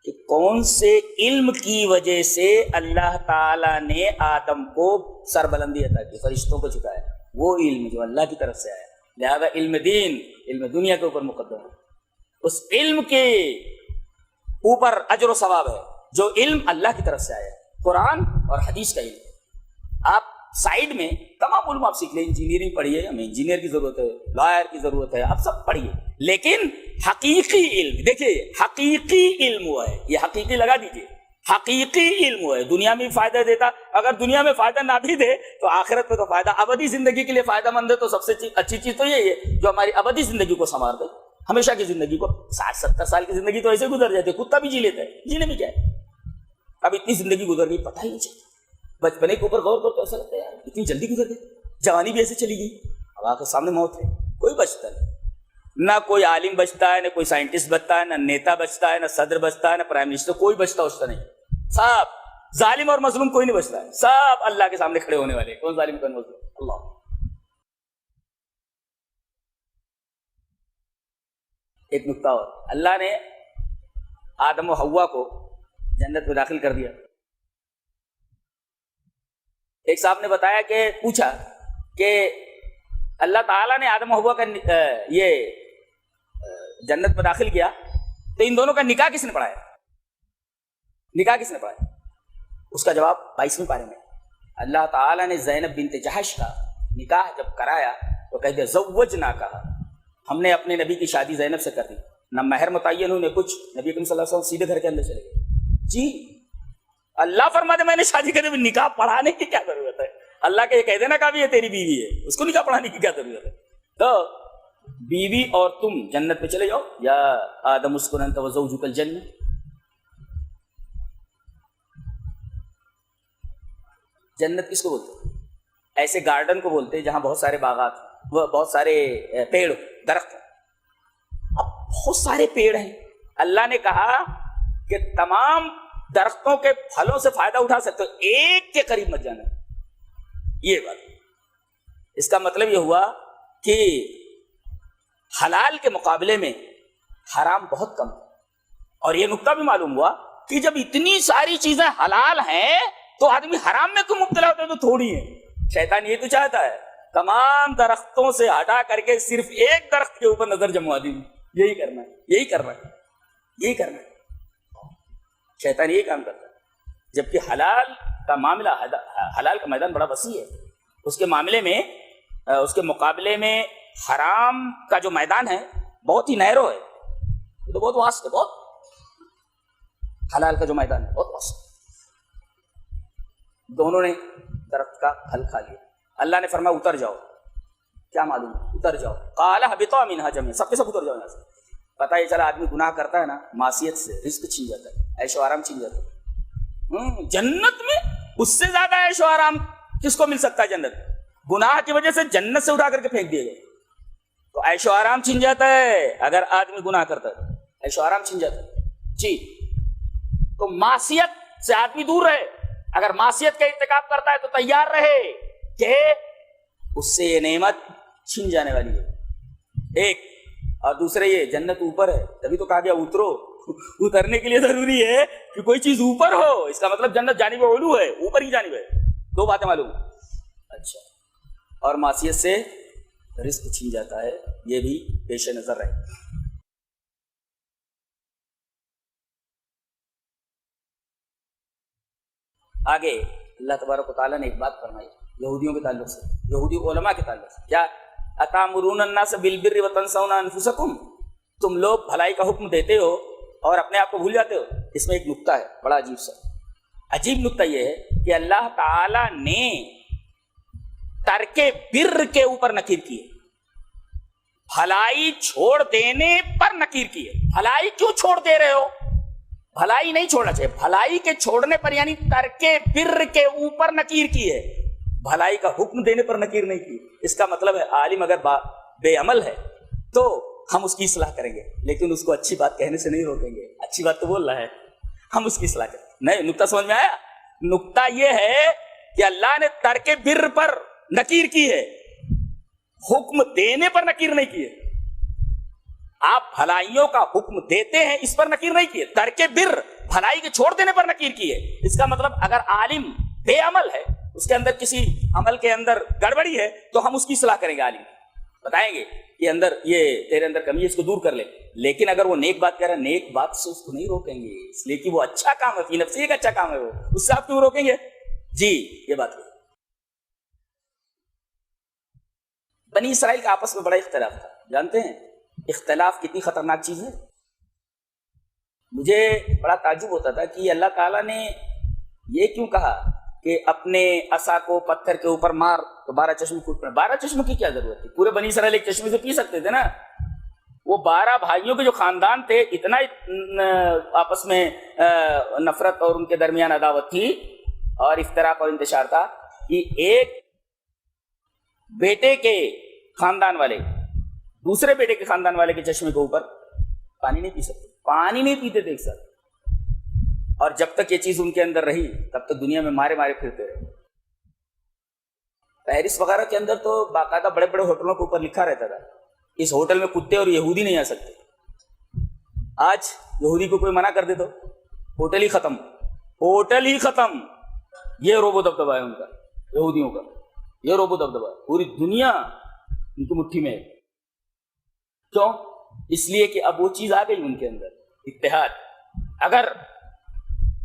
کہ کون سے علم کی وجہ سے اللہ تعالیٰ نے آدم کو سربلندی عطا کی, فرشتوں کو جھکایا. وہ علم جو اللہ کی طرف سے آیا, لہذا علم دین, علم دنیا کے اوپر مقدم ہے. اس علم کے اوپر اجر و ثواب ہے جو علم اللہ کی طرف سے آیا, قرآن اور حدیث کا علم. آپ سائڈ میں تمام علوم آپ سیکھ لیں, انجینئرنگ پڑھیے, ہمیں انجینئر کی ضرورت ہے, لائر کی ضرورت ہے, آپ سب پڑھیے, لیکن حقیقی علم دیکھیے, حقیقی علم ہوا ہے, یہ حقیقی لگا دیجیے, حقیقی علم ہوا ہے, دنیا میں فائدہ دیتا. اگر دنیا میں فائدہ نہ بھی دے تو آخرت میں تو فائدہ, ابدی زندگی کے لیے فائدہ مند ہے. تو سب سے اچھی چیز تو یہی ہے جو ہماری ابدی زندگی کو سنوار دے, ہمیشہ کی زندگی کو. 60-70 سال کی زندگی تو ایسے گزر جاتی ہے, کتا بھی جی لیتا ہے, جینے میں کیا ہے. اب اتنی زندگی گزر گئی, پتہ ہی نہیں چلتا. بچپنے کے اوپر غور کرو تو ایسا لگتا ہے یار اتنی جلدی گزر گئی, جوانی بھی ایسے چلی گئی. اب آپ کے سامنے موت ہے, کوئی بچتا نہیں, نہ کوئی عالم بچتا ہے, نہ کوئی سائنٹسٹ بچتا ہے, نہ نیتا بچتا ہے, نہ صدر بچتا ہے, نہ پرائم منسٹر, کوئی بچتا اچھتا نہیں. سب ظالم اور مظلوم کوئی نہیں بچتا ہے, سب اللہ کے سامنے کھڑے ہونے والے. کون ظالم کون مظلوم؟ اللہ. ایک نقطہ اور, اللہ نے آدم و حوا کو جنت میں داخل کر دیا. ایک صاحب نے بتایا کہ پوچھا کہ اللہ تعالیٰ نے آدم و حوا کا یہ جنت میں داخل کیا, تو ان دونوں کا نکاح کس نے پڑھایا؟ نکاح کس نے پڑھایا؟ اس کا جواب 22ویں پارے میں. اللہ تعالیٰ نے زینب بنت جہش کا نکاح جب کرایا تو کہہ دیا زوجنا, کہا ہم نے اپنے نبی کی شادی زینب سے کر دی, نہ مہر متعین ہونے کچھ. نبی کریم صلی اللہ علیہ وسلم سیدھے گھر کے اندر چلے گئے. جی اللہ فرماتے میں نے شادی کرنے میں نکاح پڑھانے کی کیا ضرورت ہے؟ اللہ کے یہ کہہ دینا کافی ہے تیری بیوی ہے, اس کو نکاح پڑھانے کی کیا ضرورت ہے؟ تو بیوی اور تم جنت پہ چلے جاؤ. یا آدم اسکن انت وزوجک الجنہ, جنت کس کو بولتے ہیں؟ ایسے گارڈن کو بولتے ہیں جہاں بہت سارے باغات, بہت سارے پیڑ درخت. اب بہت سارے پیڑ ہیں, اللہ نے کہا کہ تمام درختوں کے پھلوں سے فائدہ اٹھا سکتے ہو, ایک کے قریب مت جانا. یہ بات, اس کا مطلب یہ ہوا کہ حلال کے مقابلے میں حرام بہت کم ہے. اور یہ نقطہ بھی معلوم ہوا کہ جب اتنی ساری چیزیں حلال ہیں تو آدمی حرام میں کیوں مبتلا ہوتا ہے؟ تو تھوڑی ہے. شیطان یہ تو چاہتا ہے تمام درختوں سے ہٹا کر کے صرف ایک درخت کے اوپر نظر جموا دی. یہی کرنا ہے, یہی کرنا ہے, یہی کرنا ہے. شیطان یہی کام کرتا ہے. جبکہ حلال کا معاملہ, حلال کا میدان بڑا وسیع ہے, اس کے معاملے میں, اس کے مقابلے میں حرام کا جو میدان ہے بہت ہی نیرو ہے, تو بہت واسط ہے. بہت حلال کا جو میدان ہے بہت واسط. دونوں نے درخت کا پھل کھا لیا. اللہ نے فرمایا اتر جاؤ. کیا معلوم, اتر جاؤ. قال اهبطوا منها جميعا, سب کے سب اتر جاؤ یہاں سے. پتہ یہ چلا آدمی گناہ کرتا ہے نا, معصیت سے رزق چھین جاتا ہے, عیش و آرام چھین جاتا ہے. جنت میں اس سے زیادہ عیش و آرام کس کو مل سکتا ہے؟ جنت. گناہ کی وجہ سے جنت سے اٹھا کر کے پھینک دیے گئے, تو عیش و آرام چھین جاتا ہے. اگر آدمی گناہ کرتا ہے عیش و آرام چھین جاتا ہے. جی, تو معصیت سے آدمی دور رہے. اگر معصیت کا ارتکاب کرتا ہے تو تیار رہے کہ اس سے یہ نعمت چھن جانے والی ہے، ایک، اور دوسرے یہ جنت اوپر ہے، تبھی تو کہا گیا اترو، اترنے کے لیے ضروری ہے کہ کوئی چیز اوپر ہو، اس کا مطلب جنت جانب علو ہے، اوپر کی جانب ہے، دو باتیں معلوم۔ اچھا، اور معصیت سے رزق چھین جاتا ہے، یہ بھی پیش نظر رہے۔ آگے اللہ تبارک و تعالیٰ نے ایک بات فرمائی یہودیوں کے تعلق سے، یہودی علماء کے تعلق سے، کیا اتامرون الناس بالبر وتنسون انفسکم، تم لوگ بھلائی کا حکم دیتے ہو اور اپنے آپ کو بھول جاتے ہو۔ اس میں ایک نکتہ ہے بڑا عجیب سا، عجیب نکتہ یہ ہے کہ اللہ تعالی نے ترک بر کے اوپر نکیر کی ہے، بھلائی چھوڑ دینے پر نکیر کی ہے۔ بھلائی کیوں چھوڑ دے رہے ہو؟ بھلائی نہیں چھوڑنا چاہیے، بھلائی کے چھوڑنے پر یعنی ترک بر کے اوپر نکیر کی ہے، بھلائی کا حکم دینے پر نکیر نہیں کی۔ اس کا مطلب ہے عالم اگر بے عمل ہے تو ہم اس کی اصلاح کریں گے، لیکن اس کو اچھی بات کہنے سے نہیں روکیں گے، اچھی بات تو بول رہا ہے، ہم اس کی اصلاح کریں گے۔ نہیں، نکتہ سمجھ میں آیا؟ نکتہ یہ ہے کہ اللہ نے ترک بر پر نکیر کی ہے، حکم دینے پر نکیر نہیں کی ہے۔ آپ بھلائیوں کا حکم دیتے ہیں، اس پر نکیر نہیں کی ہے، ترک بر بھلائی کے چھوڑ دینے پر نکیر کی ہے۔ اس کا مطلب اگر عالم بے عمل ہے، اس کے اندر کسی عمل کے اندر گڑبڑی ہے تو ہم اس کی اصلاح کریں گے، عالم بتائیں گے کہ اندر یہ تیرے اندر کمی ہے، اس کو دور کر لے۔ لیکن اگر وہ نیک بات کہہ رہا ہے، نیک بات سے اس کو نہیں روکیں گے، اس لیے کہ وہ اچھا کام ہے، فی نفسی ایک اچھا کام ہے، وہ اس سے آپ کیوں روکیں گے؟ جی، یہ بات ہے۔ بنی اسرائیل کا آپس میں بڑا اختلاف تھا، جانتے ہیں اختلاف کتنی خطرناک چیز ہے؟ مجھے بڑا تعجب ہوتا تھا کہ اللہ تعالیٰ نے یہ کیوں کہا کہ اپنے عصا کو پتھر کے اوپر مار تو 12 چشمے پھوٹ پڑے۔ 12 چشموں کی کیا ضرورت تھی؟ پورے بنی اسرائیل ایک چشمے سے پی سکتے تھے نا۔ وہ 12 بھائیوں کے جو خاندان تھے، اتنا آپس میں نفرت اور ان کے درمیان عداوت تھی اور افتراق اور انتشار تھا کہ ایک بیٹے کے خاندان والے دوسرے بیٹے کے خاندان والے کے چشمے کے اوپر پانی نہیں پی سکتے، پانی نہیں پیتے تھے ایک ساتھ۔ اور جب تک یہ چیز ان کے اندر رہی تب تک دنیا میں مارے مارے پھرتے رہے۔ پیرس وغیرہ کے اندر تو باقاعدہ بڑے بڑے ہوٹلوں کے اوپر لکھا رہتا تھا اس ہوٹل میں کتے اور یہودی نہیں آ سکتے۔ آج یہودی کو کوئی منع کر دے تو ہوٹل ہی ختم، ہوٹل ہی ختم۔ یہ روبو دبدبہ ہے ان کا، یہودیوں کا یہ روبو دبدبہ، پوری دنیا ان کی مٹھی میں ہے۔ کیوں؟ اس لیے کہ اب وہ چیز آ گئی ان کے اندر، اتحاد۔ اگر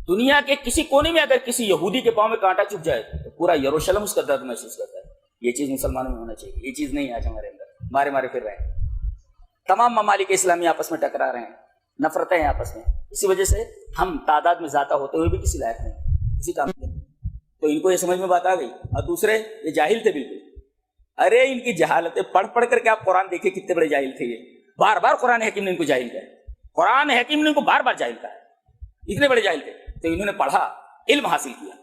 دنیا کے کسی کونے میں اگر کسی یہودی کے پاؤں میں کانٹا چپ جائے تو پورا یروشلم اس کا درد محسوس کرتا ہے۔ یہ چیز مسلمانوں میں ہونا چاہیے، یہ چیز نہیں آج ہمارے اندر، مارے مارے پھر رہے ہیں، تمام ممالک اسلامی آپس میں ٹکرا رہے ہیں، نفرتیں ہیں آپس میں۔ اسی وجہ سے ہم تعداد میں زیادہ ہوتے ہوئے بھی کسی لائق نہیں، کسی کام نہیں۔ تو ان کو یہ سمجھ میں بات آ گئی۔ اور دوسرے یہ جاہل تھے بالکل۔ ارے ان کی جہالتیں پڑھ پڑھ کر کے آپ قرآن دیکھیں کتنے بڑے جاہل تھے یہ۔ بار بار قرآن حکیم نے ان کو جاہل کہا ہے، قرآن حکیم نے ان کو بار بار جاہل کہا ہے، اتنے بڑے جاہل تھے۔ تو انہوں نے پڑھا، علم حاصل کیا،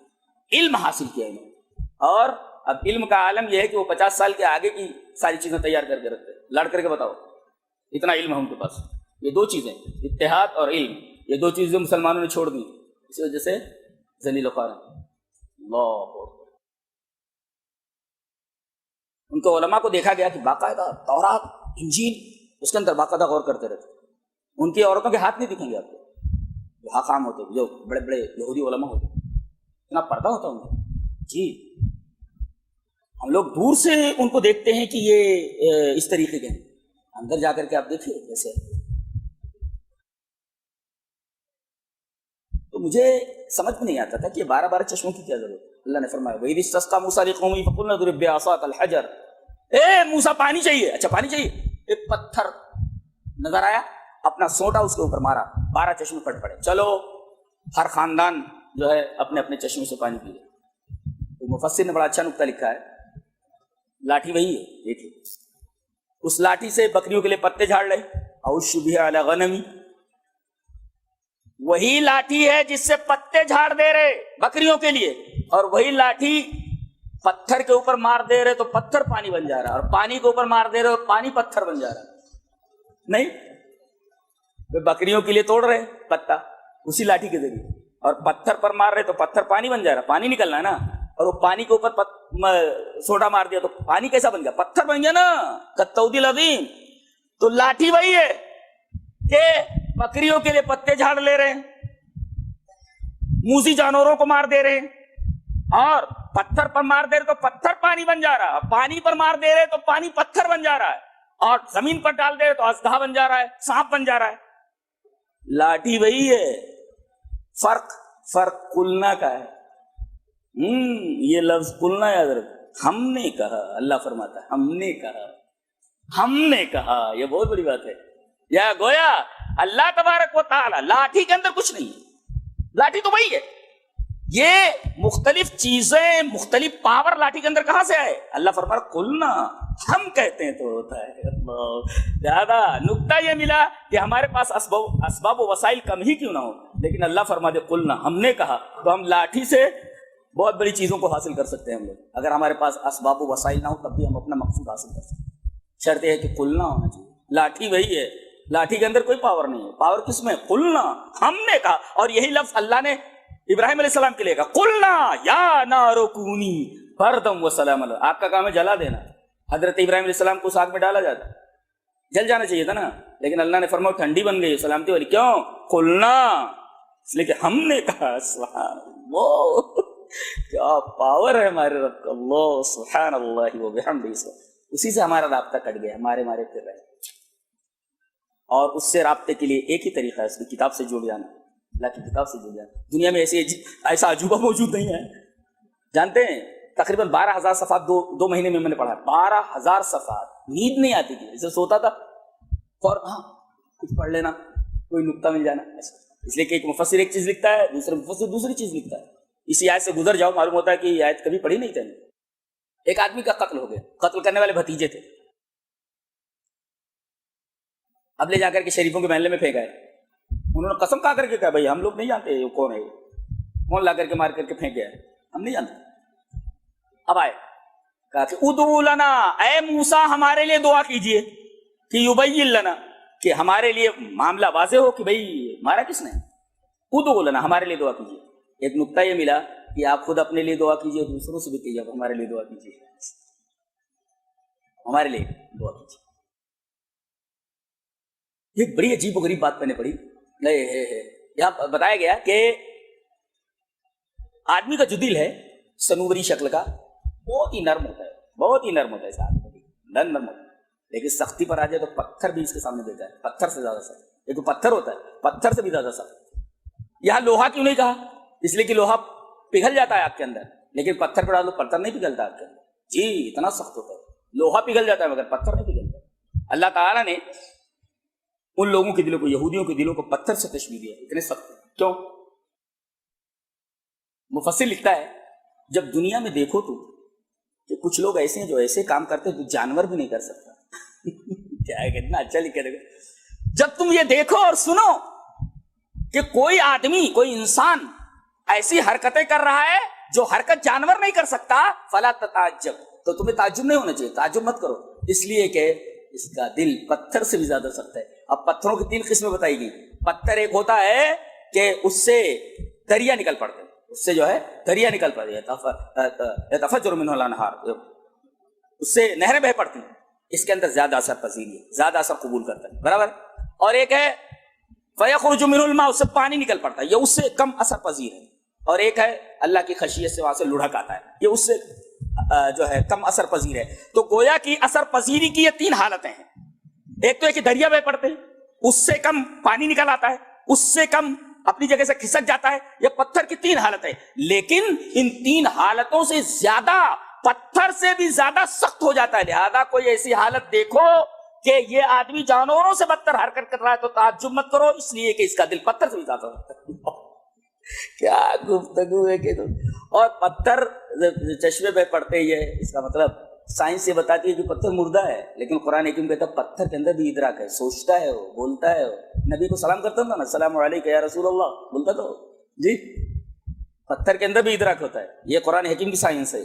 علم حاصل کیا انہوں نے۔ اور اب علم کا عالم یہ ہے کہ وہ 50 سال کے آگے کی ساری چیزیں تیار کر کے رکھتے ہیں، لڑ کر کے بتاؤ، اتنا علم ہے ان کے پاس۔ یہ دو چیزیں، اتحاد اور علم، یہ دو چیزیں مسلمانوں نے چھوڑ دی، اس وجہ سے ذلیل و خوار ہیں۔ اللہ ان کے علماء کو دیکھا گیا کہ باقاعدہ تورات، انجیل، اس کے اندر باقاعدہ غور کرتے رہتے۔ ان کی عورتوں کے ہاتھ نہیں دکھیں گے آپ کو، جو حاکام ہوتے، جو بڑے بڑے یہودی علماء ہوتے، اتنا پردہ ہوتا ان کا۔ جی، ہم لوگ دور سے ان کو دیکھتے ہیں کہ یہ اس طریقے کے ہیں، اندر جا کر کے آپ دیکھیے کیسے۔ تو مجھے سمجھ میں نہیں آتا تھا کہ 12 چشموں کی کیا ضرورت ہے۔ اللہ نے فرمایا وَإِذِ اسْتَسْقَىٰ مُوسَىٰ لِقَوْمِهِ فَقُلْنَا اضْرِب بِّعَصَاكَ الْحَجَرَ۔ اے موسیٰ پانی چاہیے، اچھا پانی چاہیے، ایک پتھر نظر آیا، اپنا سونٹا اس کے اوپر مارا، 12 چشمے پھٹ پڑے۔ چلو ہر خاندان جو ہے اپنے اپنے چشمے سے پانی پی لے۔ تو مفسر نے بڑا اچھا نکتہ لکھا ہے، لاٹھی وہی ہے، دیکھیے اس لاٹھی سے بکریوں کے لیے پتے جھاڑ لے، اعوذ بہ علی غنمی، وہی لاٹھی ہے جس سے پتے جھاڑ دے رہے بکریوں کے لیے، اور وہی لاٹھی پتھر کے اوپر مار دے رہے تو پتھر پانی بن جا رہا ہے، اور پانی کے اوپر مار دے رہے تو پانی پتھر بن جا رہا ہے۔ نہیں، بکریوں کے لیے توڑ رہے پتا اسی لاٹھی کے ذریعے، اور پتھر پر مار رہے تو پتھر پانی بن جا رہا، پانی نکلنا ہے نا، اور وہ پانی کے اوپر سوڈا مار دیا تو پانی کیسا بن گیا؟ پتھر بن گیا نا، کالطود العظیم۔ تو لاٹھی وہی ہے کہ بکریوں کے لیے پتے جھاڑ لے رہے ہیں، موذی جانوروں کو مار دے رہے ہیں، اور پتھر پر مار دے رہے تو پتھر پانی بن جا رہا ہے، پانی پر مار دے رہے تو پانی پتھر بن جا رہا ہے، اور زمین پر ڈال دے رہے تو اژدہا بن جا رہا ہے، سانپ بن جا رہا ہے۔ لاٹھی وہی ہے، فرق قلنا کا ہے۔ یہ لفظ قلنا یاد رکھ، ہم نے کہا، اللہ فرماتا ہے ہم نے کہا، یہ بہت بڑی بات ہے۔ یا گویا اللہ تبارک و تعالی، لاٹھی کے اندر کچھ نہیں ہے، لاٹھی تو وہی ہے۔ یہ مختلف چیزیں، مختلف پاور لاٹھی کے اندر کہاں سے آئے؟ اللہ فرماتا ہے قلنا، ہم کہتے ہیں تو ہوتا ہے۔ اللہ، زیادہ نکتہ یہ ملا کہ ہمارے پاس اسباب و وسائل کم ہی کیوں نہ ہو، لیکن اللہ فرماتے قلنا، ہم نے کہا، تو ہم لاٹھی سے بہت بڑی چیزوں کو حاصل کر سکتے ہیں ہم لوگ۔ اگر ہمارے پاس اسباب و وسائل نہ ہو تب بھی ہم اپنا مقصود حاصل کر سکتے ہیں، شرط یہ ہے کہ قلنا ہونا چاہیے۔ لاٹھی وہی ہے، لاٹھی کے اندر کوئی پاور نہیں ہے، پاور کس میں؟ قلنا، ہم نے کہا۔ اور یہی لفظ اللہ نے ابراہیم علیہ السلام کے لیے کہا، قلنا یا نار کونی بردم وسلام علی، آپ کا کام ہے جلا دینا۔ حضرت ابراہیم علیہ السلام کو آگ میں ڈالا جاتا، جل جانا چاہیے تھا نا، لیکن اللہ نے فرمایا ٹھنڈی بن گئی، سلامتی والی۔ کیوں؟ قلنا، اس لیے کہ ہم نے کہا۔ سبحان اللہ، کیا پاور ہے ہمارے رب کا، اللہ سبحان اللہ وبحمدہ۔ اسی سے ہمارا رابطہ کٹ گیا، ہمارے پھر رہے، اور اس سے رابطے کے لیے ایک ہی طریقہ ہے، اس کی کتاب سے جڑ جانا، اللہ کی کتاب سے جڑ جانا۔ دنیا میں ایسا عجوبہ موجود نہیں ہے، جانتے ہیں؟ تقریباً 12,000 صفحات دو مہینے میں نے پڑھا، 12,000 صفحات، نیند نہیں آتی تھی، جیسے سوتا تھا اور ہاں کچھ پڑھ لینا، کوئی نکتہ مل جانا، اس لیے کہ ایک مفسر ایک چیز لکھتا ہے، دوسرا مفسر دوسری چیز لکھتا ہے، اسی آیت سے گزر جاؤ معلوم ہوتا ہے کہ یہ آیت کبھی پڑھی نہیں تھی۔ ایک آدمی کا قتل ہو گیا، قتل کرنے والے بھتیجے تھے، اب لے جا کر کے شریفوں کے محلے میں پھینکا ہے، انہوں نے قسم کھا کر کے کہا بھائی ہم لوگ نہیں جانتے یہ کون ہے، کون لا کر کے مار کر کے پھینک گیا ہے، ہم نہیں جانتے۔ اب آئے کہا کہ ادعو لنا، اے موسیٰ ہمارے لیے دعا کیجئے، کہ یبین لنا، کہ ہمارے لیے معاملہ واضح ہو کہ بھئی مارا کس نے، ادعو لنا، ہمارے لیے دعا کیجئے۔ ایک نکتہ یہ ملا کہ آپ خود اپنے لیے دعا کیجئے، دوسروں سے بھی کیجئے، ہمارے لیے دعا کیجئے، ہمارے لیے دعا کیجئے۔ ایک بڑی عجیب و غریب بات میں نے پڑھی، یہاں بتایا گیا کہ آدمی کا جو دل ہے سنوبری شکل کا، بہت ہی نرم ہوتا ہے، بہت ہی نرم ہوتا ہے، اس آدمی کا دل نرم ہوتا ہے، لیکن سختی پر آ جائے تو پتھر بھی اس کے سامنے دیتا ہے، پتھر سے زیادہ سخت، ایک پتھر ہوتا ہے، پتھر سے بھی زیادہ سخت۔ یہاں لوہا کیوں نہیں کہا؟ اس لیے کہ لوہا پگھل جاتا ہے آپ کے اندر، لیکن پتھر پر ڈالو پتھر نہیں پگھلتا آپ کے اندر، جی اتنا سخت ہوتا ہے، لوہا پگھل جاتا ہے مگر پتھر نہیں پگھلتا۔ اللہ تعالیٰ نے ان لوگوں کے دلوں کو، یہودیوں کے دلوں کو پتھر سے تشبیہ دیا، اتنے سخت۔ کیوں؟ مفسر لکھتا ہے جب دنیا میں دیکھو تو کہ کچھ لوگ ایسے ہیں جو ایسے کام کرتے ہیں جو جانور بھی نہیں کر سکتا۔ کیا ہے، کتنا اچھا لکھا ہے۔ جب تم یہ دیکھو اور سنو کہ کوئی آدمی، کوئی انسان ایسی حرکتیں کر رہا ہے جو حرکت جانور نہیں کر سکتا، فلا تتعجب، تو تمہیں تعجب نہیں ہونا چاہیے، تعجب مت کرو، اس لیے کہ اس کا دل پتھر سے بھی زیادہ سخت ہے۔ اب پتھروں کی 3 قسمیں بتائی گئی۔ پتھر ایک ہوتا ہے کہ اس سے دریا نکل پڑتے ہیں، اس سے جو ہے دریا نکل پڑتی ہے، یتفجر منہ الانہار، اس سے نہریں بہہ پڑتی ہیں، اس کے اندر زیادہ اثر پذیری ہے، زیادہ اثر قبول کرتا ہے، برابر۔ اور ایک ہے فیخرج منہ الماء، اس سے پانی نکل پڑتا ہے، یہ اس سے کم اثر پذیر ہے۔ اور ایک ہے اللہ کی خشیت سے وہاں سے لڑھک آتا ہے، یہ اس سے جو ہے کم اثر پذیر ہے۔ تو گویا کی اثر پذیری کی یہ 3 حالتیں ہیں، ایک تو ہے کہ دریا بہ پڑتے ہیں، اس سے کم پانی نکل آتا ہے، اس سے کم اپنی جگہ سے کھسک جاتا ہے، یہ پتھر کی 3 حالتیں، لیکن ان 3 حالتوں سے زیادہ پتھر سے بھی زیادہ سخت ہو جاتا ہے۔ لہذا کوئی ایسی حالت دیکھو کہ یہ آدمی جانوروں سے بدتر حرکت کر رہا ہے تو تعجب مت کرو، اس لیے کہ اس کا دل پتھر سے بھی زیادہ ہے۔ کیا گفتگو ہے کہ اور پتھر چشمے پہ پڑتے ہی ہے، اس کا مطلب سائنس یہ بتاتی ہے کہ پتھر مردہ ہے، لیکن قرآن حکیم کہتا ہے پتھر کے اندر بھی ادراک ہے، سوچتا ہے، وہ بولتا ہے، نبی کو سلام کرتا تھا نا، السلام علیکم یا رسول اللہ بولتا تو جی، پتھر کے اندر بھی ادراک ہوتا ہے، یہ قرآن حکیم کی سائنس ہے۔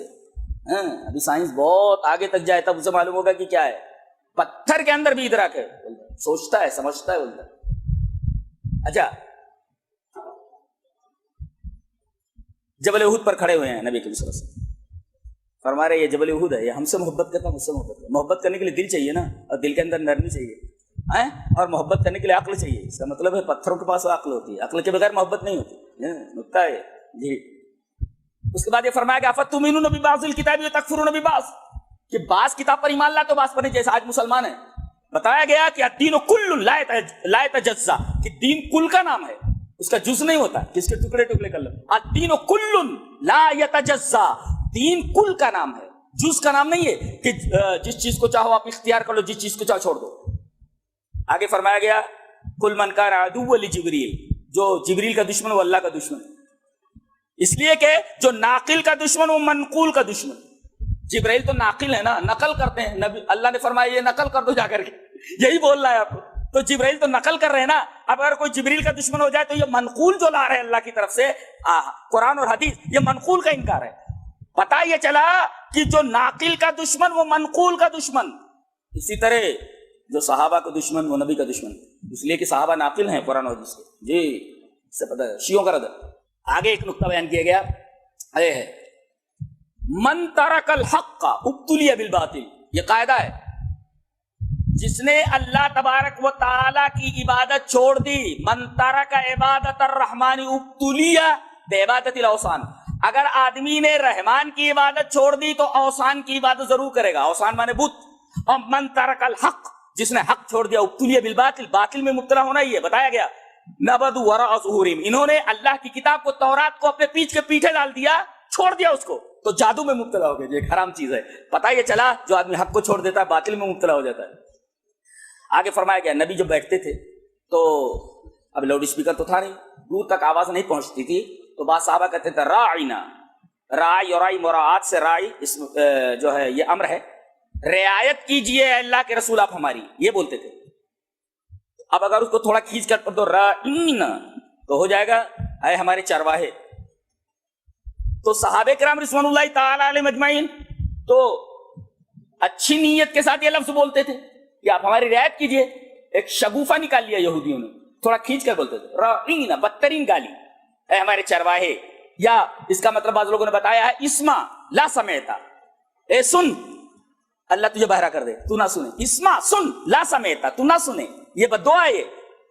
ابھی سائنس بہت آگے تک جائے تب اسے معلوم ہوگا کہ کیا ہے، پتھر کے اندر بھی ادراک ہے، سوچتا ہے، سمجھتا ہے، بولتا ہے۔ اچھا، جبل احد پر کھڑے ہوئے ہیں نبی کریم صلی اللہ علیہ وسلم، فرما رہے یہ جبل احد ہے، یہ ہم سے محبت کرتا ہے، مجھ سے محبت کرتا ہے۔ محبت کرنے کے لیے دل چاہیے نا، اور دل کے اندر نرمی چاہیے، اور محبت کرنے کے لیے عقل چاہیے۔ اس کا مطلب ہے پتھروں کے پاس عقل ہوتی ہے، عقل کے بغیر محبت نہیں ہوتی، نکتہ ہے جی۔ اس کے بعد یہ فرمایا کہ افتؤمنون ببعض الکتاب وتکفرون ببعض، کہ بعض کتاب پر ایمان لاتے ہو بعض پر نہیں، جیسے آج مسلمان ہیں۔ بتایا گیا کہ الدین کل لا یتجزا، کہ دین کل کا نام ہے، اس کا جز نہیں ہوتا کہ اس کے ٹکڑے ٹکڑے کر لو۔ الدین کل لا یتجزا، دین کل کا نام ہے، جز کا نام نہیں ہے کہ جس چیز کو چاہو آپ اختیار کر لو، جس چیز کو چاہو چھوڑ دو۔ آگے فرمایا گیا کل من کان عدو لجبریل، جو جبریل کا دشمن وہ اللہ کا دشمن، اس لیے کہ جو ناقل کا دشمن وہ منقول کا دشمن۔ جبرائیل تو ناقل ہے نا، نقل کرتے ہیں، نبی اللہ نے فرمایا یہ نقل کر دو جا کر کے، یہی بول رہا ہے آپ کو، تو جبرائیل تو نقل کر رہے ہیں نا۔ اب اگر کوئی جبریل کا دشمن ہو جائے تو یہ منقول جو لا رہے ہیں اللہ کی طرف سے قرآن اور حدیث، یہ منقول کا انکار ہے۔ پتہ یہ چلا کہ جو ناقل کا دشمن وہ منقول کا دشمن، اسی طرح جو صحابہ کا دشمن وہ نبی کا دشمن، اس لیے کہ صحابہ ناقل ہیں قرآن اور حدیث کے، جی اس سے پتہ ہے شیعوں کا رد۔ آگے ایک نقطہ بیان کیا گیا ہے من ترک الحق ابتلی بالباطل، یہ قاعدہ ہے، جس نے اللہ تبارک و تعالی کی عبادت چھوڑ دی، من ترک عبادت الرحمن ابتلی بعبادت الاوثان، اگر آدمی نے رحمان کی عبادت چھوڑ دی تو اوثان کی عبادت ضرور کرے گا، اوثان مانے بت۔ اور من ترک الحق، جس نے حق چھوڑ دیا، ابتلی بالباطل، باطل میں مبتلا ہونا ہی ہے۔ بتایا گیا نبذ وراء ظہورہم، انہوں نے اللہ کی کتاب کو، تورات کو اپنے پیچھے کے پیچھے ڈال دیا، چھوڑ دیا اس کو، تو جادو میں مبتلا ہو گئے، یہ ایک حرام چیز ہے۔ پتہ یہ چلا جو آدمی حق کو چھوڑ دیتا ہے باطل میں مبتلا ہو جاتا ہے۔ آگے فرمایا گیا نبی جب بیٹھتے تھے تو اب لاؤڈ اسپیکر تو تھا نہیں، دور تک آواز نہیں پہنچتی تھی، تو بعض صحابہ کہتے تھے راعینا، راعی اور راعی مراعات سے راعی اس جو ہے یہ امر ہے، رعایت کیجئے اللہ کے رسول آپ ہماری، یہ بولتے تھے۔ اب اگر اس کو تھوڑا کھینچ کر پڑھ دو راعینا تو ہو جائے گا اے ہمارے چرواہے۔ تو صحابہ کرام رضوان اللہ تعالی علیہم اجمعین تو اچھی نیت کے ساتھ یہ لفظ بولتے تھے کہ آپ ہماری رعایت کیجئے۔ ایک شگوفہ نکال لیا یہودیوں نے، تھوڑا کھینچ کر بولتے تھے راعینا، بدترین گالی، اے ہمارے چرواہے۔ یا اس کا مطلب بعض لوگوں نے بتایا ہے اسما لا سمعتا، اے سن اللہ تجھے بہرا کر دے تو نہ سنے، اسما سن لا سمعتا تو نہ سنے، یہ بددعا ہے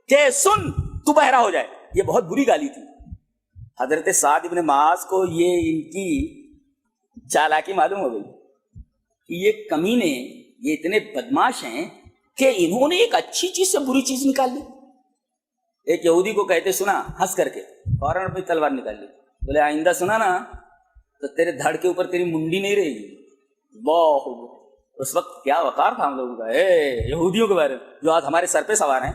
کہ سن تو بہرا ہو جائے، یہ بہت بری گالی تھی۔ حضرت سعد ابن معاذ کو یہ ان کی چالاکی معلوم ہو گئی کہ یہ کمینے، یہ اتنے بدماش ہیں کہ انہوں نے ایک اچھی چیز سے بری چیز نکال لی۔ ایک یہودی کو کہتے سنا ہنس کر کے، فوراً اپنی تلوار نکال لی، بولے آئندہ سنا نا تو تیرے دھڑ کے اوپر تیری منڈی نہیں رہے گی۔ واہ، اس وقت کیا وقار تھا ہم لوگوں کا، یہودیوں کے بارے میں جو آج ہمارے سر پہ سوار ہیں،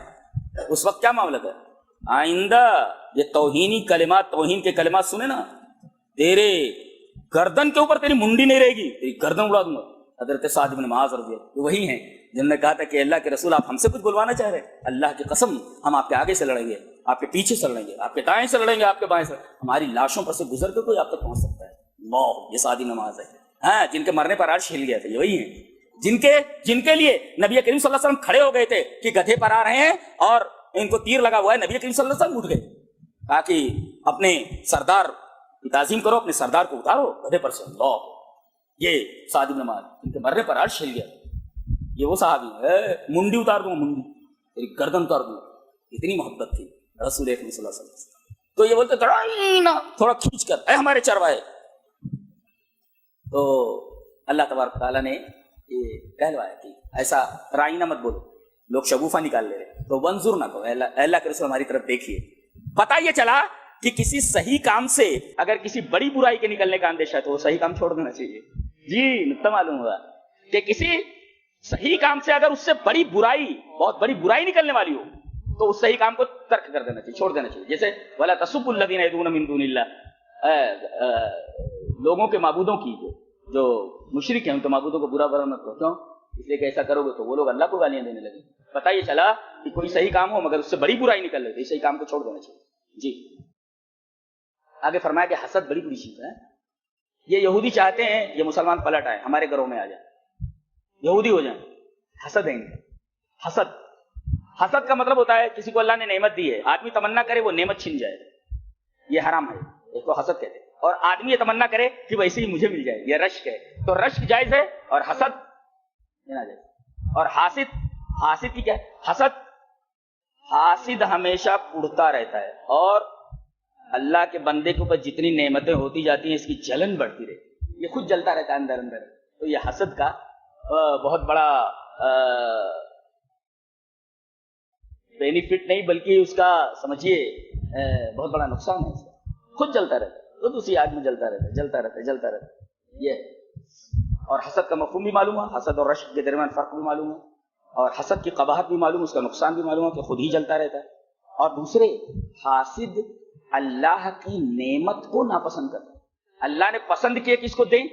اس وقت کیا معاملہ تھا۔ آئندہ یہ توہینی کلمات، توہین کے کلمات سنے نا، تیرے گردن کے اوپر تیری منڈی نہیں رہے گی، تیری گردن اڑا دوں گا۔ حضرت سعد بن معاذ رضی اللہ وہی ہیں جنہوں نے کہا تھا کہ اللہ کے رسول آپ ہم سے کچھ بلوانا چاہ رہے ہیں، اللہ کی قسم ہم آپ کے آگے سے لڑیں گے، آپ کے پیچھے سے لڑیں گے، آپ کے دائیں سے لڑیں گے، آپ کے بائیں سے، ہماری لاشوں پر سے گزر کے کوئی آپ تک پہنچ سکتا ہے۔ اللہ، یہ سعد نماز ہے، ہاں، جن کے مرنے پر عرش ہل گیا تھا، یہ وہی ہیں جن کے لیے نبی کریم صلی اللہ علیہ وسلم کھڑے ہو گئے تھے کہ گدھے پر آ رہے ہیں اور ان کو تیر لگا ہوا ہے، نبی کریم صلی اللہ علیہ وسلم اٹھ گئے، کہا کہ اپنے سردار کی تعظیم کرو، اپنے سردار کو اتارو گدھے پر سے۔ اللہ، یہ سعد بن معاذ، ان کے مرنے پر عرش ہل گیا، یہ وہ صحابی ہے، منڈی اتار دوں، منڈی تیری گردن اتار دوں، اتنی محبت تھی رسول اکرم صلی اللہ علیہ وسلم۔ تو یہ بولتے تھوڑا کھینچ کر اے ہمارے چرواہے۔ تو اللہ تبارک تعالیٰ نے یہ کہلوایا کہ ایسا رائنا مت بولو، لوگ شگوفہ نکال لے رہے، تو منظور نہ کہو، اللہ کے رسول ہماری طرف دیکھیے۔ پتہ یہ چلا کہ کسی صحیح کام سے اگر کسی بڑی برائی کے نکلنے کا اندیشہ ہے تو وہ صحیح کام چھوڑ دینا چاہیے۔ جی نقطہ معلوم ہوا کہ کسی صحیح کام سے اگر اس سے بڑی برائی، بہت بڑی برائی نکلنے والی ہو تو اس صحیح کام کو ترک کر دینا چاہیے، چھوڑ دینا چاہیے۔ جیسے وَلَا تَسُبُّوا الَّذِينَ يَدْعُونَ مِن دُونِ اللَّهِ، لوگوں کے معبودوں کی جو مشرک ہیں ان کے معبودوں کو برا بھلا مت کرو، کیوں؟ اس لیے کہ ایسا کرو گے تو وہ لوگ اللہ کو گالیاں دینے لگے۔ پتہ یہ چلا کہ کوئی صحیح کام ہو مگر اس سے بڑی برائی نکل رہی تو اس صحیح کام کو چھوڑ دینا چاہیے۔ جی آگے فرمایا کہ حسد بڑی بری چیز ہے۔ یہ یہودی چاہتے ہیں یہ مسلمان پلٹ آئے، ہمارے گھروں میں آ جائیں، یہودی ہو جائیں، حسد ہے ان کا۔ حسد کا مطلب ہوتا ہے کسی کو اللہ نے نعمت دی ہے، آدمی تمنا کرے وہ نعمت چھن جائے، یہ حرام ہے، اس کو حسد کہتے ہیں۔ اور آدمی یہ تمنا کرے کہ ویسے ہی مجھے مل جائے، یہ رشک ہے. تو رشک جائز ہے اور حسد ناجائز. اور حاسد کی کیا ہے؟ حاسد ہمیشہ اڑتا رہتا ہے، اور اللہ کے بندے کے اوپر جتنی نعمتیں ہوتی جاتی ہیں اس کی جلن بڑھتی رہتی ہے، یہ خود جلتا رہتا ہے اندر اندر. تو یہ حسد کا بہت بڑا بینیفٹ نہیں بلکہ اس کا سمجھیے بہت بڑا نقصان ہے. اس کا خود جلتا رہتا ہے، خود اسی آگ میں جلتا رہتا ہے. یہ اور حسد کا مفہوم بھی معلوم ہے، حسد اور رشک کے درمیان فرق بھی معلوم ہے، اور حسد کی قباحت بھی معلوم ہے، اس کا نقصان بھی معلوم ہے کہ خود ہی جلتا رہتا ہے. اور دوسرے، حاسد اللہ کی نعمت کو ناپسند کرتا ہے. اللہ نے پسند کیا کہ اس کو دیں،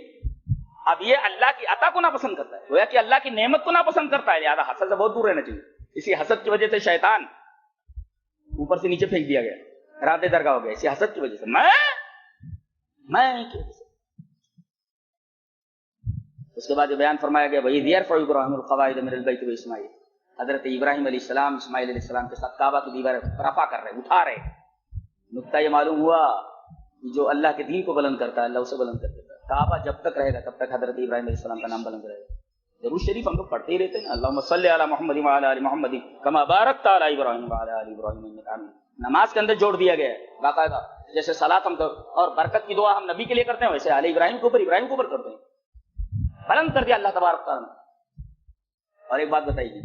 اب یہ اللہ کی عطا کو ناپسند کرتا ہے، گویا کہ اللہ کی نعمت کو ناپسند کرتا ہے. لہٰذا حسد سے بہت دور رہنا چاہیے. اسی حسد کی وجہ سے شیطان اوپر سے نیچے پھینک دیا گیا، رات درگاہ ہو گیا اسی حسد کی وجہ سے. میں کی وجہ سے. اس کے بعد یہ بیان فرمایا گیا وَإِذْ يَرْفَعُ إِبْرَاهِيمُ الْقَوَاعِدَ مِنَ الْبَيْتِ وَإِسْمَاعِيلُ. حضرت ابراہیم علیہ السلام اسماعیل علیہ السلام کے ساتھ کعبہ کی دیواریں رفع کر رہے، اٹھا رہے. نقطہ یہ معلوم ہوا کہ جو اللہ کے دین کو بلند کرتا ہے اللہ اسے بلند کر دیتا ہے. کعبہ جب تک رہے گا تب تک حضرت ابراہیم علیہ السلام کا نام بلند رہے گا. ضرور شریف ہم لوگ پڑھتے ہی رہتے ہیں، اللہم صلی علی محمد وعلی آل محمد کما بارکت علی ابراہیم وعلی آل ابراہیم انک حمید. نماز کے اندر جوڑ دیا گیا ہے باقاعدہ. جیسے صلاۃ ہم اور برکت کی دعا ہم نبی کے لیے کرتے ہیں، ویسے آل ابراہیم کے اوپر کرتے ہیں. بلند کر دیا اللہ تبارک تعالیٰ نے. اور ایک بات بتائیے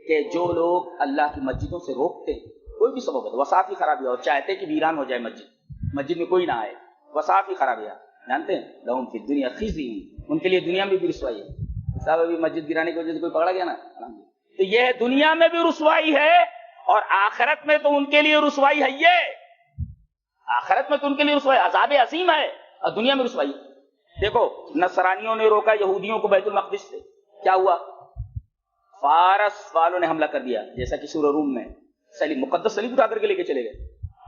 کہ جو لوگ اللہ کی مسجدوں سے روکتے کوئی بھی سبب ہے، وصاف کی خرابی اور چاہتے کہ ویران ہو جائے مسجد میں کوئی نہ آئے، وصاف کی خرابی جانتے ہیں، لہم فی الدنیا خزی، ان کے لیے دنیا میں بھی رسوائی ہے. صاحب ابھی مسجد گرانے کی وجہ سے کوئی پکڑا گیا نا، تو یہ ہے دنیا میں بھی رسوائی ہے اور آخرت میں تو ان کے لیے رسوائی ہے. یہ آخرت میں تو ان کے لیے رسوائی، عذاب عظیم ہے، اور دنیا میں رسوائی. دیکھو نصرانیوں نے روکا یہودیوں کو بیت المقدس سے، کیا ہوا؟ فارس والوں نے حملہ کر دیا، جیسا کہ سورہ روم میں مقدس صلیب اٹھا کر کے لے کے چلے گئے.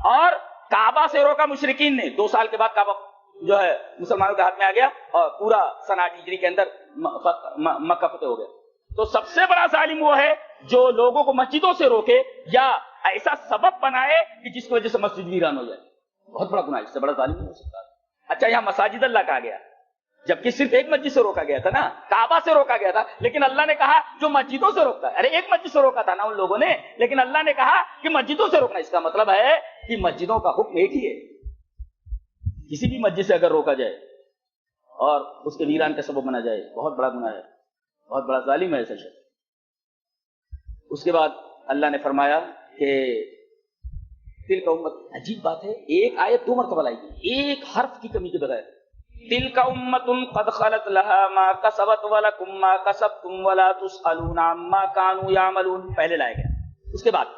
اور کعبہ سے روکا مشرکین نے. 2 سال کے بعد کعبہ جو ہے مسلمانوں کے ہاتھ میں آ گیا اور پورا سنہ ہجری کے اندر مکہ فتح ہو گیا. تو سب سے بڑا ظالم وہ ہے جو لوگوں کو مسجدوں سے روکے یا ایسا سبب بنائے کہ جس کی وجہ سے مسجد ویران ہو جائے. بہت بڑا گناہ، اس سے بڑا ظالم نہیں ہو سکتا. اچھا یہاں مساجد اللہ کہا گیا جبکہ صرف ایک مسجد سے روکا گیا تھا نا، کعبہ سے روکا گیا تھا، لیکن اللہ نے کہا جو مسجدوں سے روکتا ہے. ارے ایک مسجد سے روکا تھا نا ان لوگوں نے، لیکن اللہ نے کہا کہ مسجدوں سے روکنا. اس کا مطلب ہے کہ مسجدوں کا حکم ایک ہی ہے. کسی بھی مسجد سے اگر روکا جائے اور اس کے ویران کا سبب بنا جائے بہت بڑا گناہ ہے، بہت بڑا ظالم ہے ایسا شخص. اس کے بعد اللہ نے فرمایا کہ تلک امت، عجیب بات ہے ایک آیت 2 مرتبہ لائی گئی ایک حرف کی کمی کے بغیر. تلک امت قد خلت لها ما کسبت ولکم ما کسبتم ولا تسألون عما كانوا يعملون پہلے لایا گیا. اس کے بعد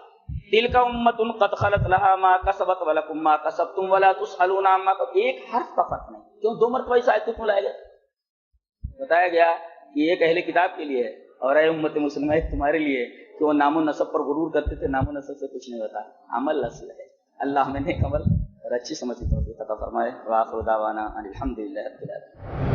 تلک امت قد خلت لها ما کسبت ولکم ما کسبتم ولا تسألون عما، ایک حرف کا فرق نہیں. کیوں 2 مرتبہ اس آیت کو کیوں لایا گیا؟ بتایا گیا کہ ایک اہل کتاب کے لیے اور اے امت مسلمہ تمہارے لیے کہ وہ نام و نسب پر غرور کرتے تھے. نام و نسب سے کچھ نہیں ہوتا، عمل اصل ہے. اللہ ہمیں نیک عمل اور اچھی سمجھ کی توفیق عطا فرمائے. وآخر دعوانا الحمدللہ رب العالمین.